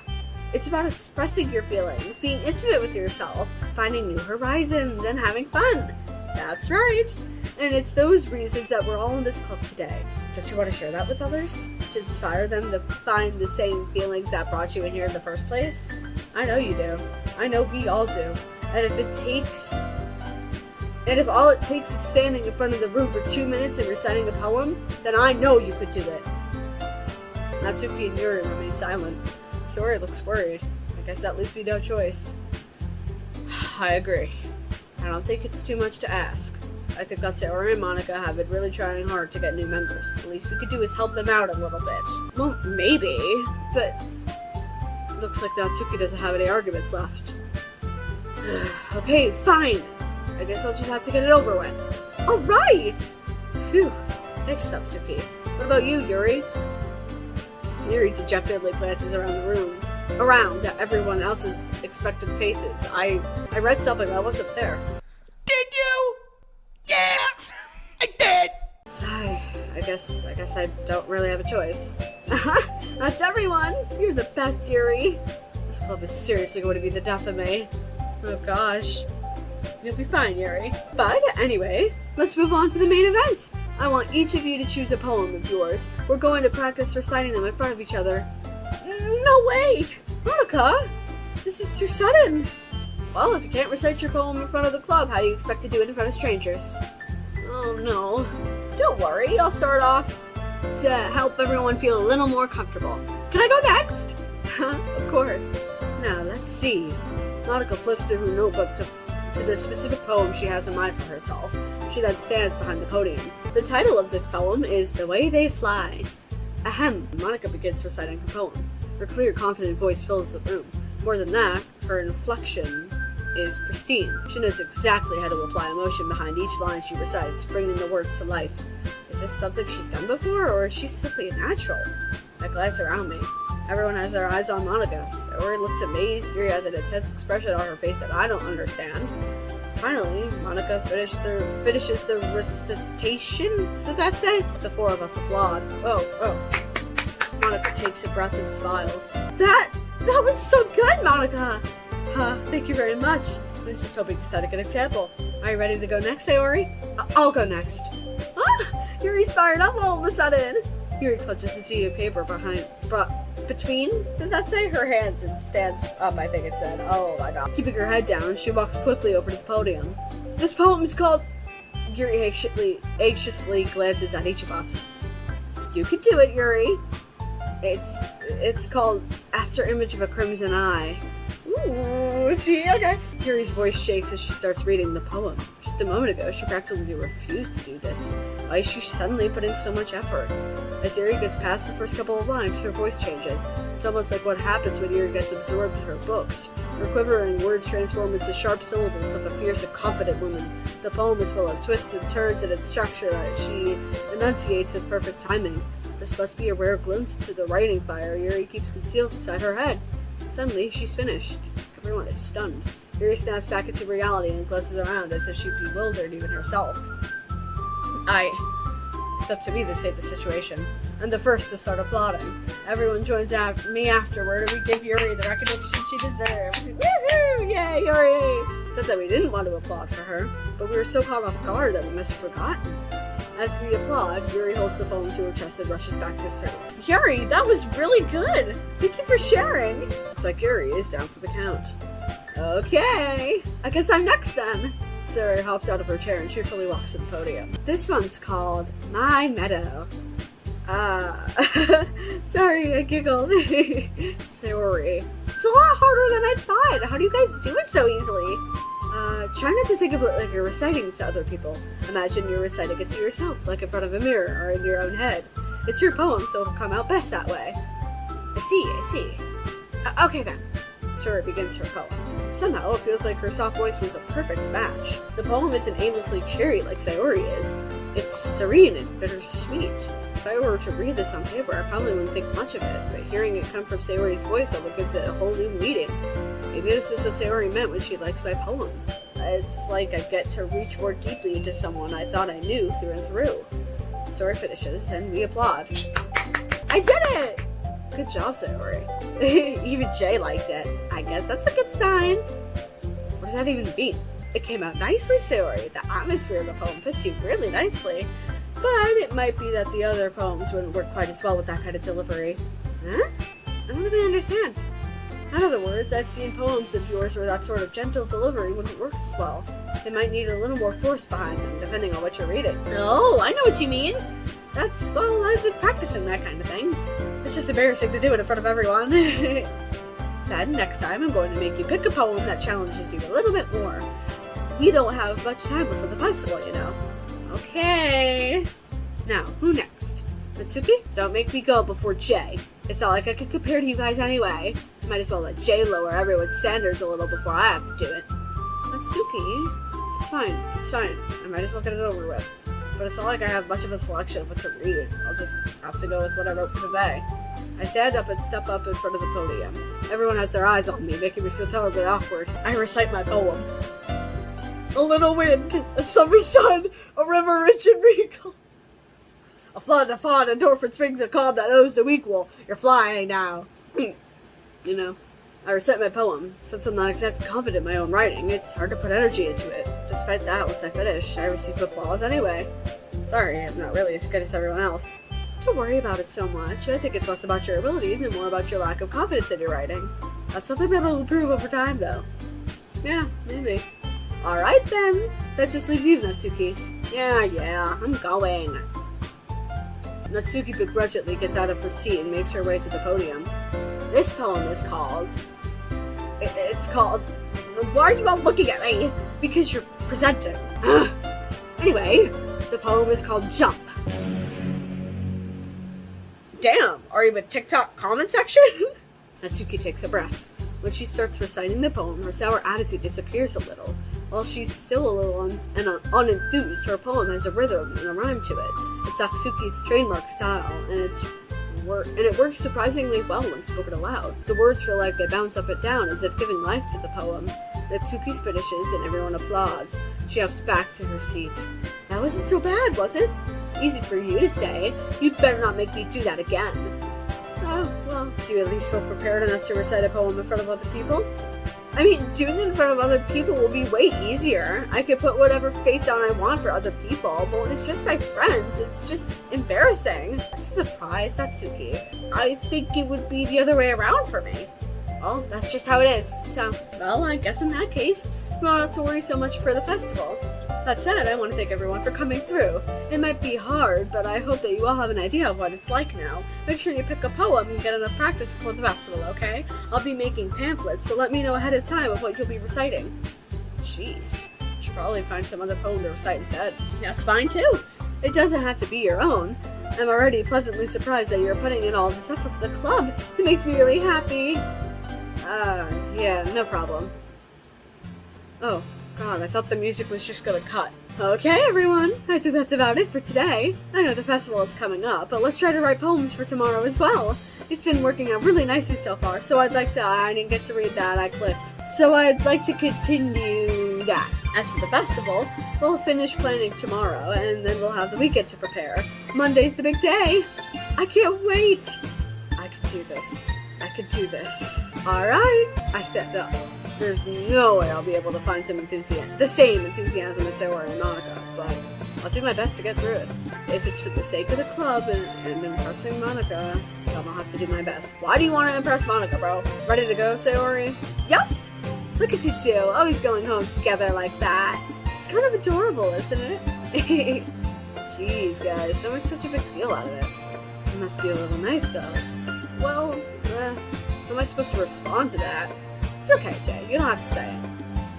It's about expressing your feelings, being intimate with yourself, finding new horizons, and having fun. That's right! And it's those reasons that we're all in this club today. Don't you want to share that with others? To inspire them to find the same feelings that brought you in here in the first place? I know you do. I know we all do. And if all it takes is standing in front of the room for 2 minutes and reciting a poem, then I know you could do it. Natsuki and Yuri remain silent. Sori looks worried. I guess that leaves me no choice. I agree. I don't think it's too much to ask. I think that Sori and Monica have been really trying hard to get new members. The least we could do is help them out a little bit. Well, maybe, but looks like Natsuki doesn't have any arguments left. Okay, fine. I guess I'll just have to get it over with. Alright! Phew. Thanks, Natsuki. What about you, Yuri? Yuri dejectedly glances around the room. Around at everyone else's expectant faces. I read something that wasn't there. Did you? Yeah, I did. Sigh. I guess I don't really have a choice. That's everyone! You're the best, Yuri! This club is seriously going to be the death of me. Oh gosh. You'll be fine, Yuri. But anyway, let's move on to the main event. I want each of you to choose a poem of yours. We're going to practice reciting them in front of each other. No way! Monica! This is too sudden! Well, if you can't recite your poem in front of the club, how do you expect to do it in front of strangers? Oh no. Don't worry, I'll start off to help everyone feel a little more comfortable. Can I go next? Of course. Now, let's see. Monica flips through her notebook to the specific poem she has in mind for herself. She then stands behind the podium. The title of this poem is The Way They Fly. Ahem. Monica begins reciting her poem. Her clear, confident voice fills the room. More than that, her inflection is pristine. She knows exactly how to apply emotion behind each line she recites, bringing the words to life. Is this something she's done before, or is she simply a natural? I glance around me. Everyone has their eyes on Monica. Sori looks amazed. Yuri has an intense expression on her face that I don't understand. Finally, Monica finishes the recitation. Did that say? The four of us applaud. Oh. Monica takes a breath and smiles. That was so good, Monica! Thank you very much. I was just hoping to set a good example. Are you ready to go next, Sayori? I'll go next. Yuri's fired up all of a sudden. Yuri clutches a sheet of paper between, did that say, her hands and stands up, I think it said. Oh my god. Keeping her head down, she walks quickly over to the podium. This poem is called... Yuri anxiously glances at each of us. You could do it, Yuri. It's called After Image of a Crimson Eye. Ooh, okay. Yuri's voice shakes as she starts reading the poem. Just a moment ago, she practically refused to do this. Why is she suddenly putting so much effort? As Yuri gets past the first couple of lines, her voice changes. It's almost like what happens when Yuri gets absorbed in her books. Her quivering words transform into sharp syllables of a fierce and confident woman. The poem is full of twists and turns in its structure that she enunciates with perfect timing. This must be a rare glimpse into the writing fire Yuri keeps concealed inside her head. Suddenly, she's finished. Everyone is stunned. Yuri snaps back into reality and glances around as if she'd bewildered even herself. It's up to me to save the situation. I'm the first to start applauding. Everyone joins me afterward, and we give Yuri the recognition she deserves. Woohoo! Yay, Yuri! Said that we didn't want to applaud for her, but we were so caught off guard that we must have forgotten. As we applaud, Yuri holds the poem to her chest and rushes back to his turn. Yuri, that was really good! Thank you for sharing! Looks like Yuri is down for the count. Okay, I guess I'm next then! Sayori hops out of her chair and cheerfully walks to the podium. This one's called My Meadow. Sorry, I giggled. Sayori. It's a lot harder than I thought! How do you guys do it so easily? Try not to think of it like you're reciting it to other people. Imagine you're reciting it to yourself, like in front of a mirror or in your own head. It's your poem, so it'll come out best that way. I see. Okay then. Sayori begins her poem. Somehow, it feels like her soft voice was a perfect match. The poem isn't aimlessly cheery like Sayori is. It's serene and bittersweet. If I were to read this on paper, I probably wouldn't think much of it, but hearing it come from Sayori's voiceover gives it a whole new meaning. Maybe this is what Sayori meant when she likes my poems. It's like I get to reach more deeply into someone I thought I knew through and through. Sayori finishes, and we applaud. I did it! Good job, Sayori. Even Jay liked it. I guess that's a good sign. What does that even mean? It came out nicely, Sayori. The atmosphere of the poem fits you really nicely. But it might be that the other poems wouldn't work quite as well with that kind of delivery. Huh? I don't really understand. In other words, I've seen poems of yours where that sort of gentle delivery wouldn't work as well. They might need a little more force behind them, depending on what you're reading. Oh, I know what you mean! Well, I've been practicing that kind of thing. It's just embarrassing to do it in front of everyone. Then, next time, I'm going to make you pick a poem that challenges you a little bit more. We don't have much time before the festival, you know. Okay. Now, who next? Natsuki? Don't make me go before Jay. It's not like I could compare to you guys anyway. Might as well let Jay lower everyone's standards a little before I have to do it. Natsuki? It's fine. I might as well get it over with. But it's not like I have much of a selection of what to read. I'll just have to go with what I wrote for today. I stand up and step up in front of the podium. Everyone has their eyes on me, making me feel terribly awkward. I recite my poem. A little wind, a summer sun, a river rich and regal. A flood, endorphin springs a calm that owes no equal. You're flying now. You know, I recite my poem. Since I'm not exactly confident in my own writing, it's hard to put energy into it. Despite that, once I finish, I receive applause anyway. Sorry, I'm not really as good as everyone else. Don't worry about it so much. I think it's less about your abilities and more about your lack of confidence in your writing. That's something that'll improve over time, though. Yeah, maybe. Alright then. That just leaves you, Natsuki. Yeah, I'm going. Natsuki begrudgingly gets out of her seat and makes her way to the podium. This poem is called... It's called... Why are you all looking at me? Because you're presenting. Anyway, the poem is called Jump. Damn, are you a TikTok comment section? Natsuki takes a breath. When she starts reciting the poem, her sour attitude disappears a little. While she's still a little unenthused, her poem has a rhythm and a rhyme to it. It's Natsuki's trademark style, and it works surprisingly well when spoken aloud. The words feel like they bounce up and down as if giving life to the poem. Natsuki's finishes and everyone applauds. She hops back to her seat. That wasn't so bad, was it? Easy for you to say. You'd better not make me do that again. Oh, well, do you at least feel prepared enough to recite a poem in front of other people? I mean, doing it in front of other people will be way easier. I could put whatever face on I want for other people, but when it's just my friends, it's just embarrassing. It's a surprise, Natsuki. I think it would be the other way around for me. Well, that's just how it is. So, well, I guess in that case, we won't have to worry so much for the festival. That said, I want to thank everyone for coming through. It might be hard, but I hope that you all have an idea of what it's like now. Make sure you pick a poem and get enough practice before the festival, okay? I'll be making pamphlets, so let me know ahead of time of what you'll be reciting. Jeez. Should probably find some other poem to recite instead. That's fine too. It doesn't have to be your own. I'm already pleasantly surprised that you're putting in all this effort for the club. It makes me really happy. Yeah, no problem. Oh. God, I thought the music was just gonna cut. Okay, everyone, I think that's about it for today. I know the festival is coming up, but let's try to write poems for tomorrow as well. It's been working out really nicely so far, so I didn't get to read that, I clicked. So I'd like to continue that. As for the festival, we'll finish planning tomorrow, and then we'll have the weekend to prepare. Monday's the big day. I can't wait. I can do this. Alright, I stepped up. There's no way I'll be able to find the same enthusiasm as Sayori and Monica, but I'll do my best to get through it. If it's for the sake of the club and impressing Monica, then I'll have to do my best. Why do you want to impress Monica, bro? Ready to go, Sayori? Yup! Look at you two, always going home together like that. It's kind of adorable, isn't it? Jeez, guys, don't make such a big deal out of it. It must be a little nice, though. Well, how am I supposed to respond to that? It's okay, Jay, you don't have to say it.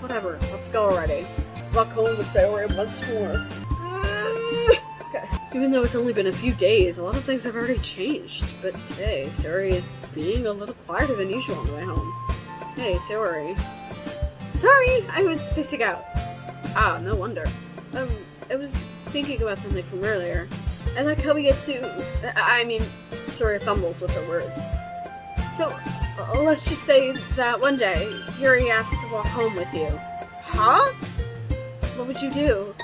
Whatever, let's go already. Walk home with Sayori once more. Okay. Even though it's only been a few days, a lot of things have already changed. But today, Sayori is being a little quieter than usual on the way home. Hey, Sayori. Sorry, I was spacing out. Ah, no wonder. I was thinking about something from earlier. I like how we get to... Sayori fumbles with her words. So, let's just say that one day, Yuri asked to walk home with you. Huh? What would you do?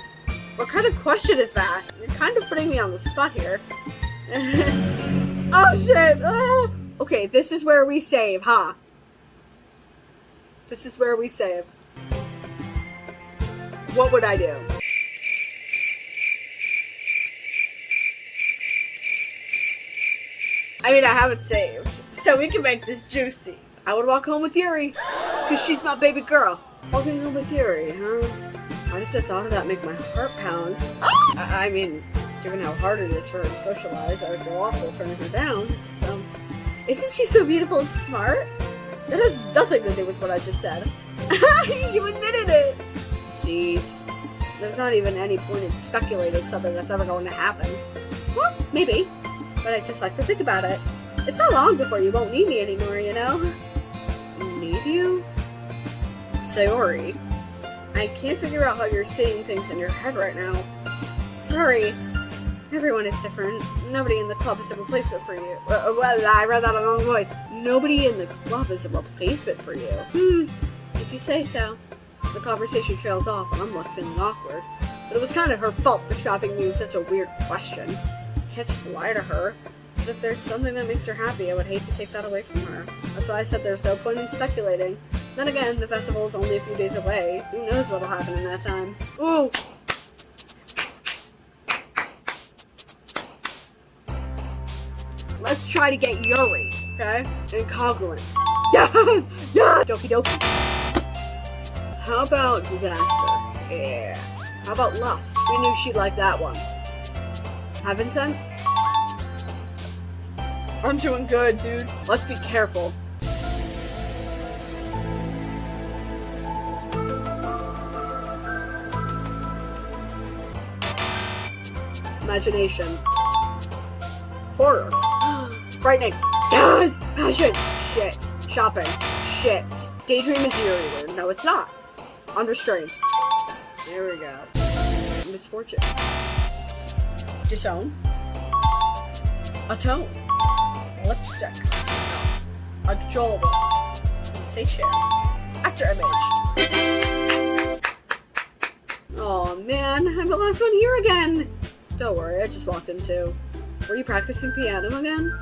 What kind of question is that? You're kind of putting me on the spot here. Oh shit! Oh! Okay, this is where we save, huh? This is where we save. What would I do? I mean, I haven't saved, so we can make this juicy. I would walk home with Yuri, because she's my baby girl. Walking home with Yuri, huh? Why does the thought of that make my heart pound? I mean, given how hard it is for her to socialize, I would feel awful turning her down. So, isn't she so beautiful and smart? That has nothing to do with what I just said. You admitted it! Jeez. There's not even any point in speculating something that's ever going to happen. Well, maybe. But I just like to think about it. It's not long before you won't need me anymore, you know? Need you? Sayori, I can't figure out how you're seeing things in your head right now. Sorry. Everyone is different. Nobody in the club is a replacement for you. Well, I read that in the wrong voice. Nobody in the club is a replacement for you. If you say so. The conversation trails off and I'm left feeling awkward. But it was kind of her fault for trapping me with such a weird question. I can't just lie to her. But if there's something that makes her happy, I would hate to take that away from her. That's why I said there's no point in speculating. Then again, the festival is only a few days away. Who knows what'll happen in that time? Ooh! Let's try to get Yuri, okay? Incongruence. Yes! Yes! Doki Doki. How about disaster? Yeah. How about lust? We knew she'd like that one. Heaven sent? I'm doing good, dude. Let's be careful. Imagination. Horror. Frightening. Yes! Passion! Shit. Shopping. Shit. Daydream is the Yuri word. No, it's not. Unrestrained. There we go. Misfortune. Disown. Atone. Lipstick. Uncontrollable. Sensation. After image. Oh man, I'm the last one here again. Don't worry, I just walked in too. Were you practicing piano again?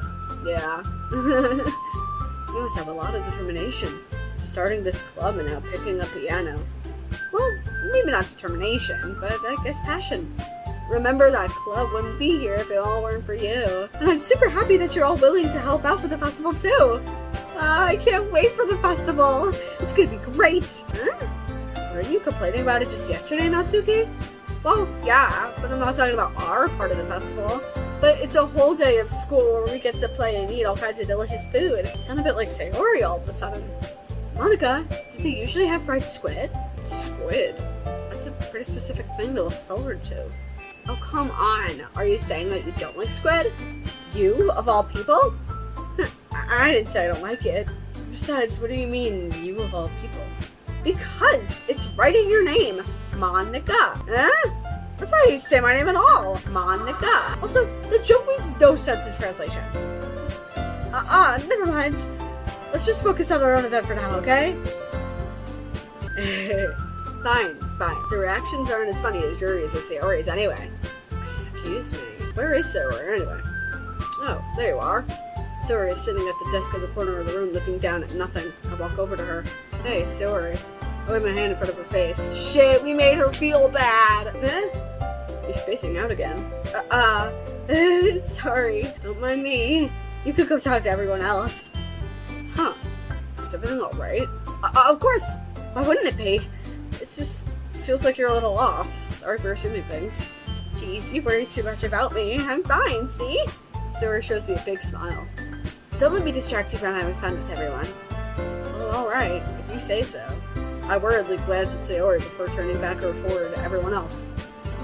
Yeah. You must have a lot of determination. Starting this club and now picking up piano. Well, maybe not determination, but I guess passion. Remember, that club wouldn't be here if it all weren't for you. And I'm super happy that you're all willing to help out for the festival too. I can't wait for the festival. It's gonna be great. Huh? Weren't you complaining about it just yesterday, Natsuki? Well, yeah, but I'm not talking about our part of the festival. But it's a whole day of school where we get to play and eat all kinds of delicious food. You sound a bit like Sayori all of a sudden. Monica, do they usually have fried squid? Squid? That's a pretty specific thing to look forward to. Oh, come on. Are you saying that you don't like squid? You, of all people? I didn't say I don't like it. Besides, what do you mean, you of all people? Because it's right in your name. Monica. Huh? That's not how you say my name at all. Monica. Also, the joke makes no sense in translation. Never mind. Let's just focus on our own event for now, okay? Fine. The reactions aren't as funny as Yuri's or Sayori's anyway. Excuse me. Where is Sayori anyway? Oh, there you are. Sayori is sitting at the desk in the corner of the room looking down at nothing. I walk over to her. Hey, Sayori. I wave my hand in front of her face. Shit, we made her feel bad. You're spacing out again. Sorry. Don't mind me. You could go talk to everyone else. Huh. Is everything alright? Of course! Why wouldn't it be? It just feels like you're a little off. Sorry for assuming things. Jeez, you worry too much about me. I'm fine, see? Sayori shows me a big smile. Don't let me distract you from having fun with everyone. Well, alright, if you say so. I worriedly glance at Sayori before turning back toward everyone else.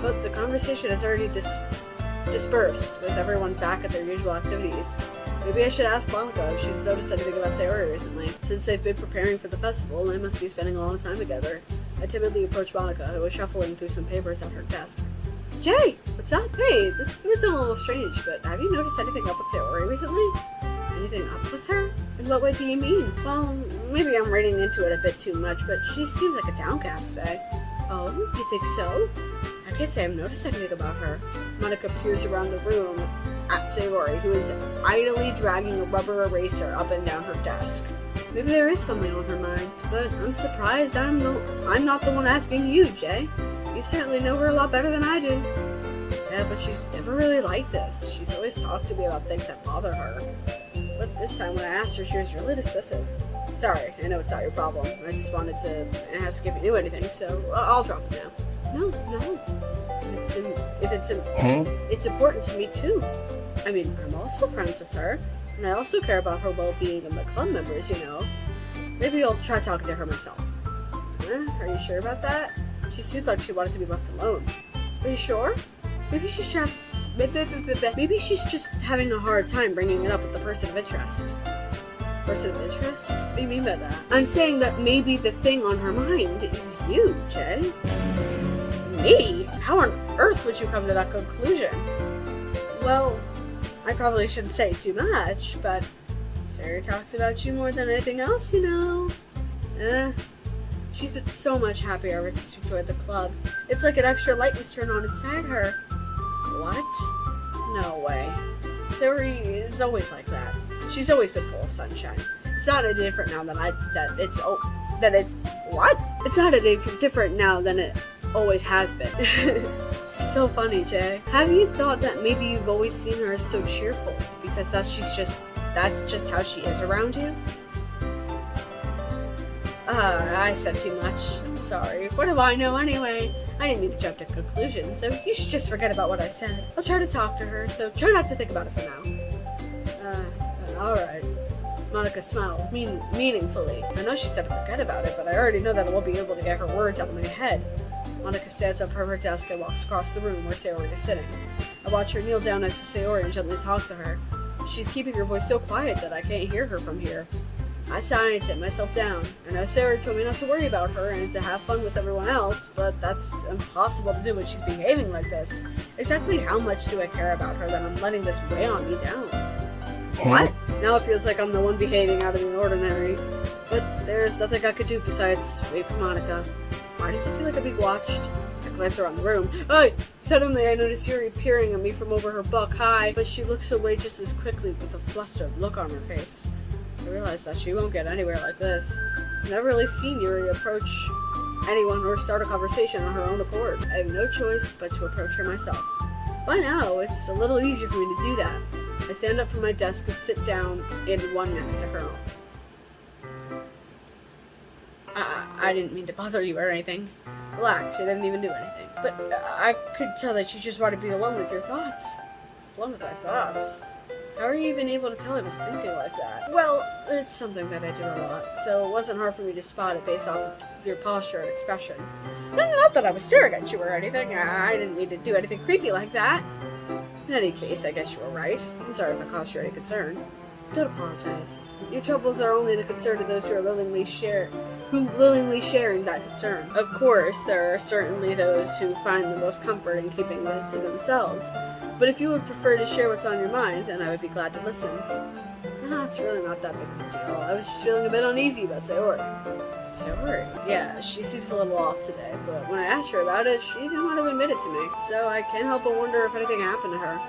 But the conversation has already dispersed, with everyone back at their usual activities. Maybe I should ask Monica if she's noticed anything about Sayori recently. Since they've been preparing for the festival, they must be spending a lot of time together. I timidly approach Monica, who was shuffling through some papers at her desk. Jay, what's up? Hey, this might sound a little strange, but have you noticed anything up with Sayori recently? Anything up with her? In what way do you mean? Well, maybe I'm reading into it a bit too much, but she seems like a downcast today. Oh, you think so? I can't say I've noticed anything about her. Monica peers around the room at Sayori, who is idly dragging a rubber eraser up and down her desk. Maybe there is something on her mind, but I'm surprised I'm not the one asking you, Jay. You certainly know her a lot better than I do. Yeah, but she's never really like this. She's always talked to me about things that bother her. But this time when I asked her, she was really dismissive. Sorry, I know it's not your problem. I just wanted to ask if you knew anything, so I'll drop it now. No. It's important to me too. I mean, I'm also friends with her, and I also care about her well-being and the club members, you know. Maybe I'll try talking to her myself. Are you sure about that? She seemed like she wanted to be left alone. Are you sure? Maybe she's just having a hard time bringing it up with the person of interest. Person of interest? What do you mean by that? I'm saying that maybe the thing on her mind is you, Jay. Me? How on earth would you come to that conclusion? Well, I probably shouldn't say too much, but Sayori talks about you more than anything else, you know. She's been so much happier ever since she joined the club. It's like an extra light was turned on inside her. What? No way. Sayori is always like that. She's always been full of sunshine. It's not any different now It's not any different now than it always has been. So funny, Jay. Have you thought that maybe you've always seen her as so cheerful because that's just how she is around you? I said too much. I'm sorry. What do I know anyway? I didn't mean to jump to conclusions, so you should just forget about what I said. I'll try to talk to her, so try not to think about it for now. Alright. Monica smiles, meaningfully. I know she said to forget about it, but I already know that I won't be able to get her words out of my head. Monica stands up from her desk and walks across the room where Sayori is sitting. I watch her kneel down next to Sayori and gently talk to her. She's keeping her voice so quiet that I can't hear her from here. I sigh and sit myself down. I know Sayori told me not to worry about her and to have fun with everyone else, but that's impossible to do when she's behaving like this. Exactly how much do I care about her that I'm letting this weigh on me down? What? Now it feels like I'm the one behaving out of the ordinary. But there's nothing I could do besides wait for Monica. Why does it feel like I'm being watched? I glance around the room. Hey! Suddenly I notice Yuri peering at me from over her book. Hi! But she looks away just as quickly with a flustered look on her face. I realize that she won't get anywhere like this. I've never really seen Yuri approach anyone or start a conversation on her own accord. I have no choice but to approach her myself. By now, it's a little easier for me to do that. I stand up from my desk and sit down in one next to her own. I didn't mean to bother you or anything. Relax, you didn't even do anything. But I could tell that you just want to be alone with your thoughts. Alone with my thoughts? How are you even able to tell I was thinking like that? Well, it's something that I do a lot, so it wasn't hard for me to spot it based off of your posture and expression. Not that I was staring at you or anything. I didn't mean to do anything creepy like that. In any case, I guess you were right. I'm sorry if I caused you any concern. Don't apologize. Your troubles are only the concern of those who willingly share in that concern. Of course, there are certainly those who find the most comfort in keeping it to themselves. But if you would prefer to share what's on your mind, then I would be glad to listen. No, it's really not that big of a deal. I was just feeling a bit uneasy about Sayori. Sayori? Yeah, she seems a little off today, but when I asked her about it, she didn't want to admit it to me. So I can't help but wonder if anything happened to her.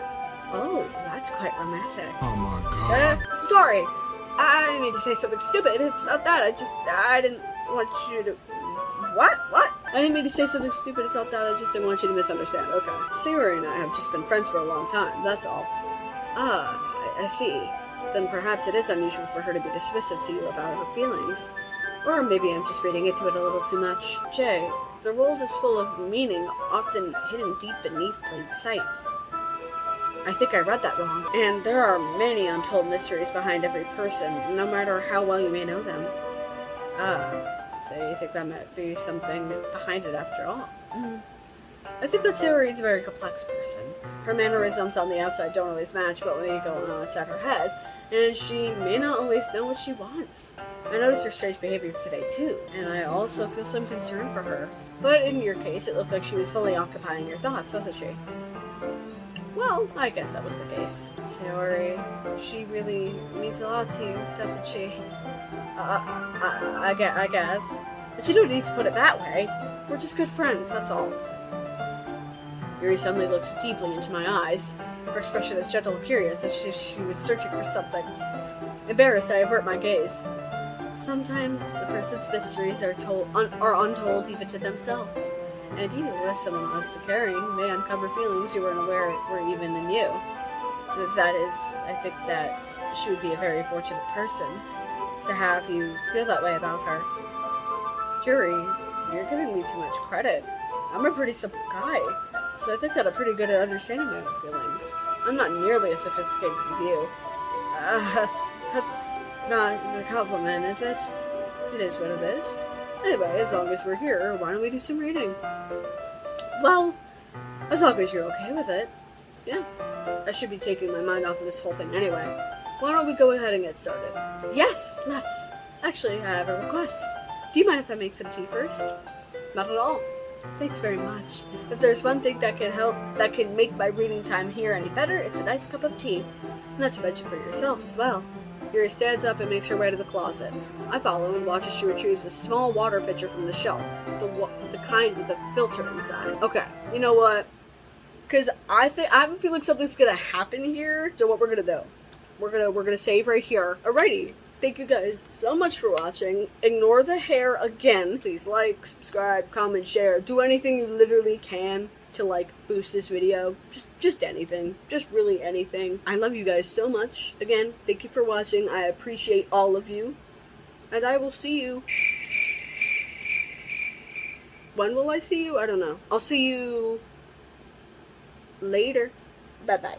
Oh, that's quite romantic. Oh my god. Sorry. I didn't mean to say something stupid. It's not that. I didn't want you to... What? I didn't mean to say something stupid, it's not that, I just didn't want you to misunderstand. Okay. Sayori and I have just been friends for a long time, that's all. Ah, I see. Then perhaps it is unusual for her to be dismissive to you about her feelings. Or maybe I'm just reading into it a little too much. Jay, the world is full of meaning, often hidden deep beneath plain sight. I think I read that wrong. And there are many untold mysteries behind every person, no matter how well you may know them. So you think that might be something behind it after all? I think that Sayori is a very complex person. Her mannerisms on the outside don't always match, but when you go on inside her head, and she may not always know what she wants. I noticed her strange behavior today too, and I also feel some concern for her. But in your case, it looked like she was fully occupying your thoughts, wasn't she? Well, I guess that was the case. Sayori, she really means a lot to you, doesn't she? I guess. But you don't need to put it that way. We're just good friends, that's all. Yuri suddenly looks deeply into my eyes. Her expression is gentle and curious, as if she was searching for something. Embarrassed, I avert my gaze. Sometimes a person's mysteries are untold even to themselves. And you, as someone honest and caring, may uncover feelings you weren't aware were even in you. That is, I think that she would be a very fortunate person to have you feel that way about her. Yuri, you're giving me too much credit. I'm a pretty simple guy, so I think that I'm pretty good at understanding my own feelings. I'm not nearly as sophisticated as you. That's not a compliment, is it? It is what it is. Anyway, as long as we're here, why don't we do some reading? Well, as long as you're okay with it. Yeah, I should be taking my mind off of this whole thing anyway. Why don't we go ahead and get started? Yes, let's! Actually, I have a request. Do you mind if I make some tea first? Not at all. Thanks very much. If there's one thing that can make my reading time here any better, it's a nice cup of tea. Not to mention for yourself as well. Yuri stands up and makes her way to the closet. I follow and watch as she retrieves a small water pitcher from the shelf. The kind with a filter inside. Okay, you know what? Because I have a feeling something's gonna happen here. So what we're gonna do? We're gonna save right here. Alrighty. Thank you guys so much for watching. Ignore the hair again. Please like, subscribe, comment, share. Do anything you literally can to like boost this video. Just anything. Just really anything. I love you guys so much. Again, thank you for watching. I appreciate all of you. And I will see you. When will I see you? I don't know. I'll see you later. Bye-bye.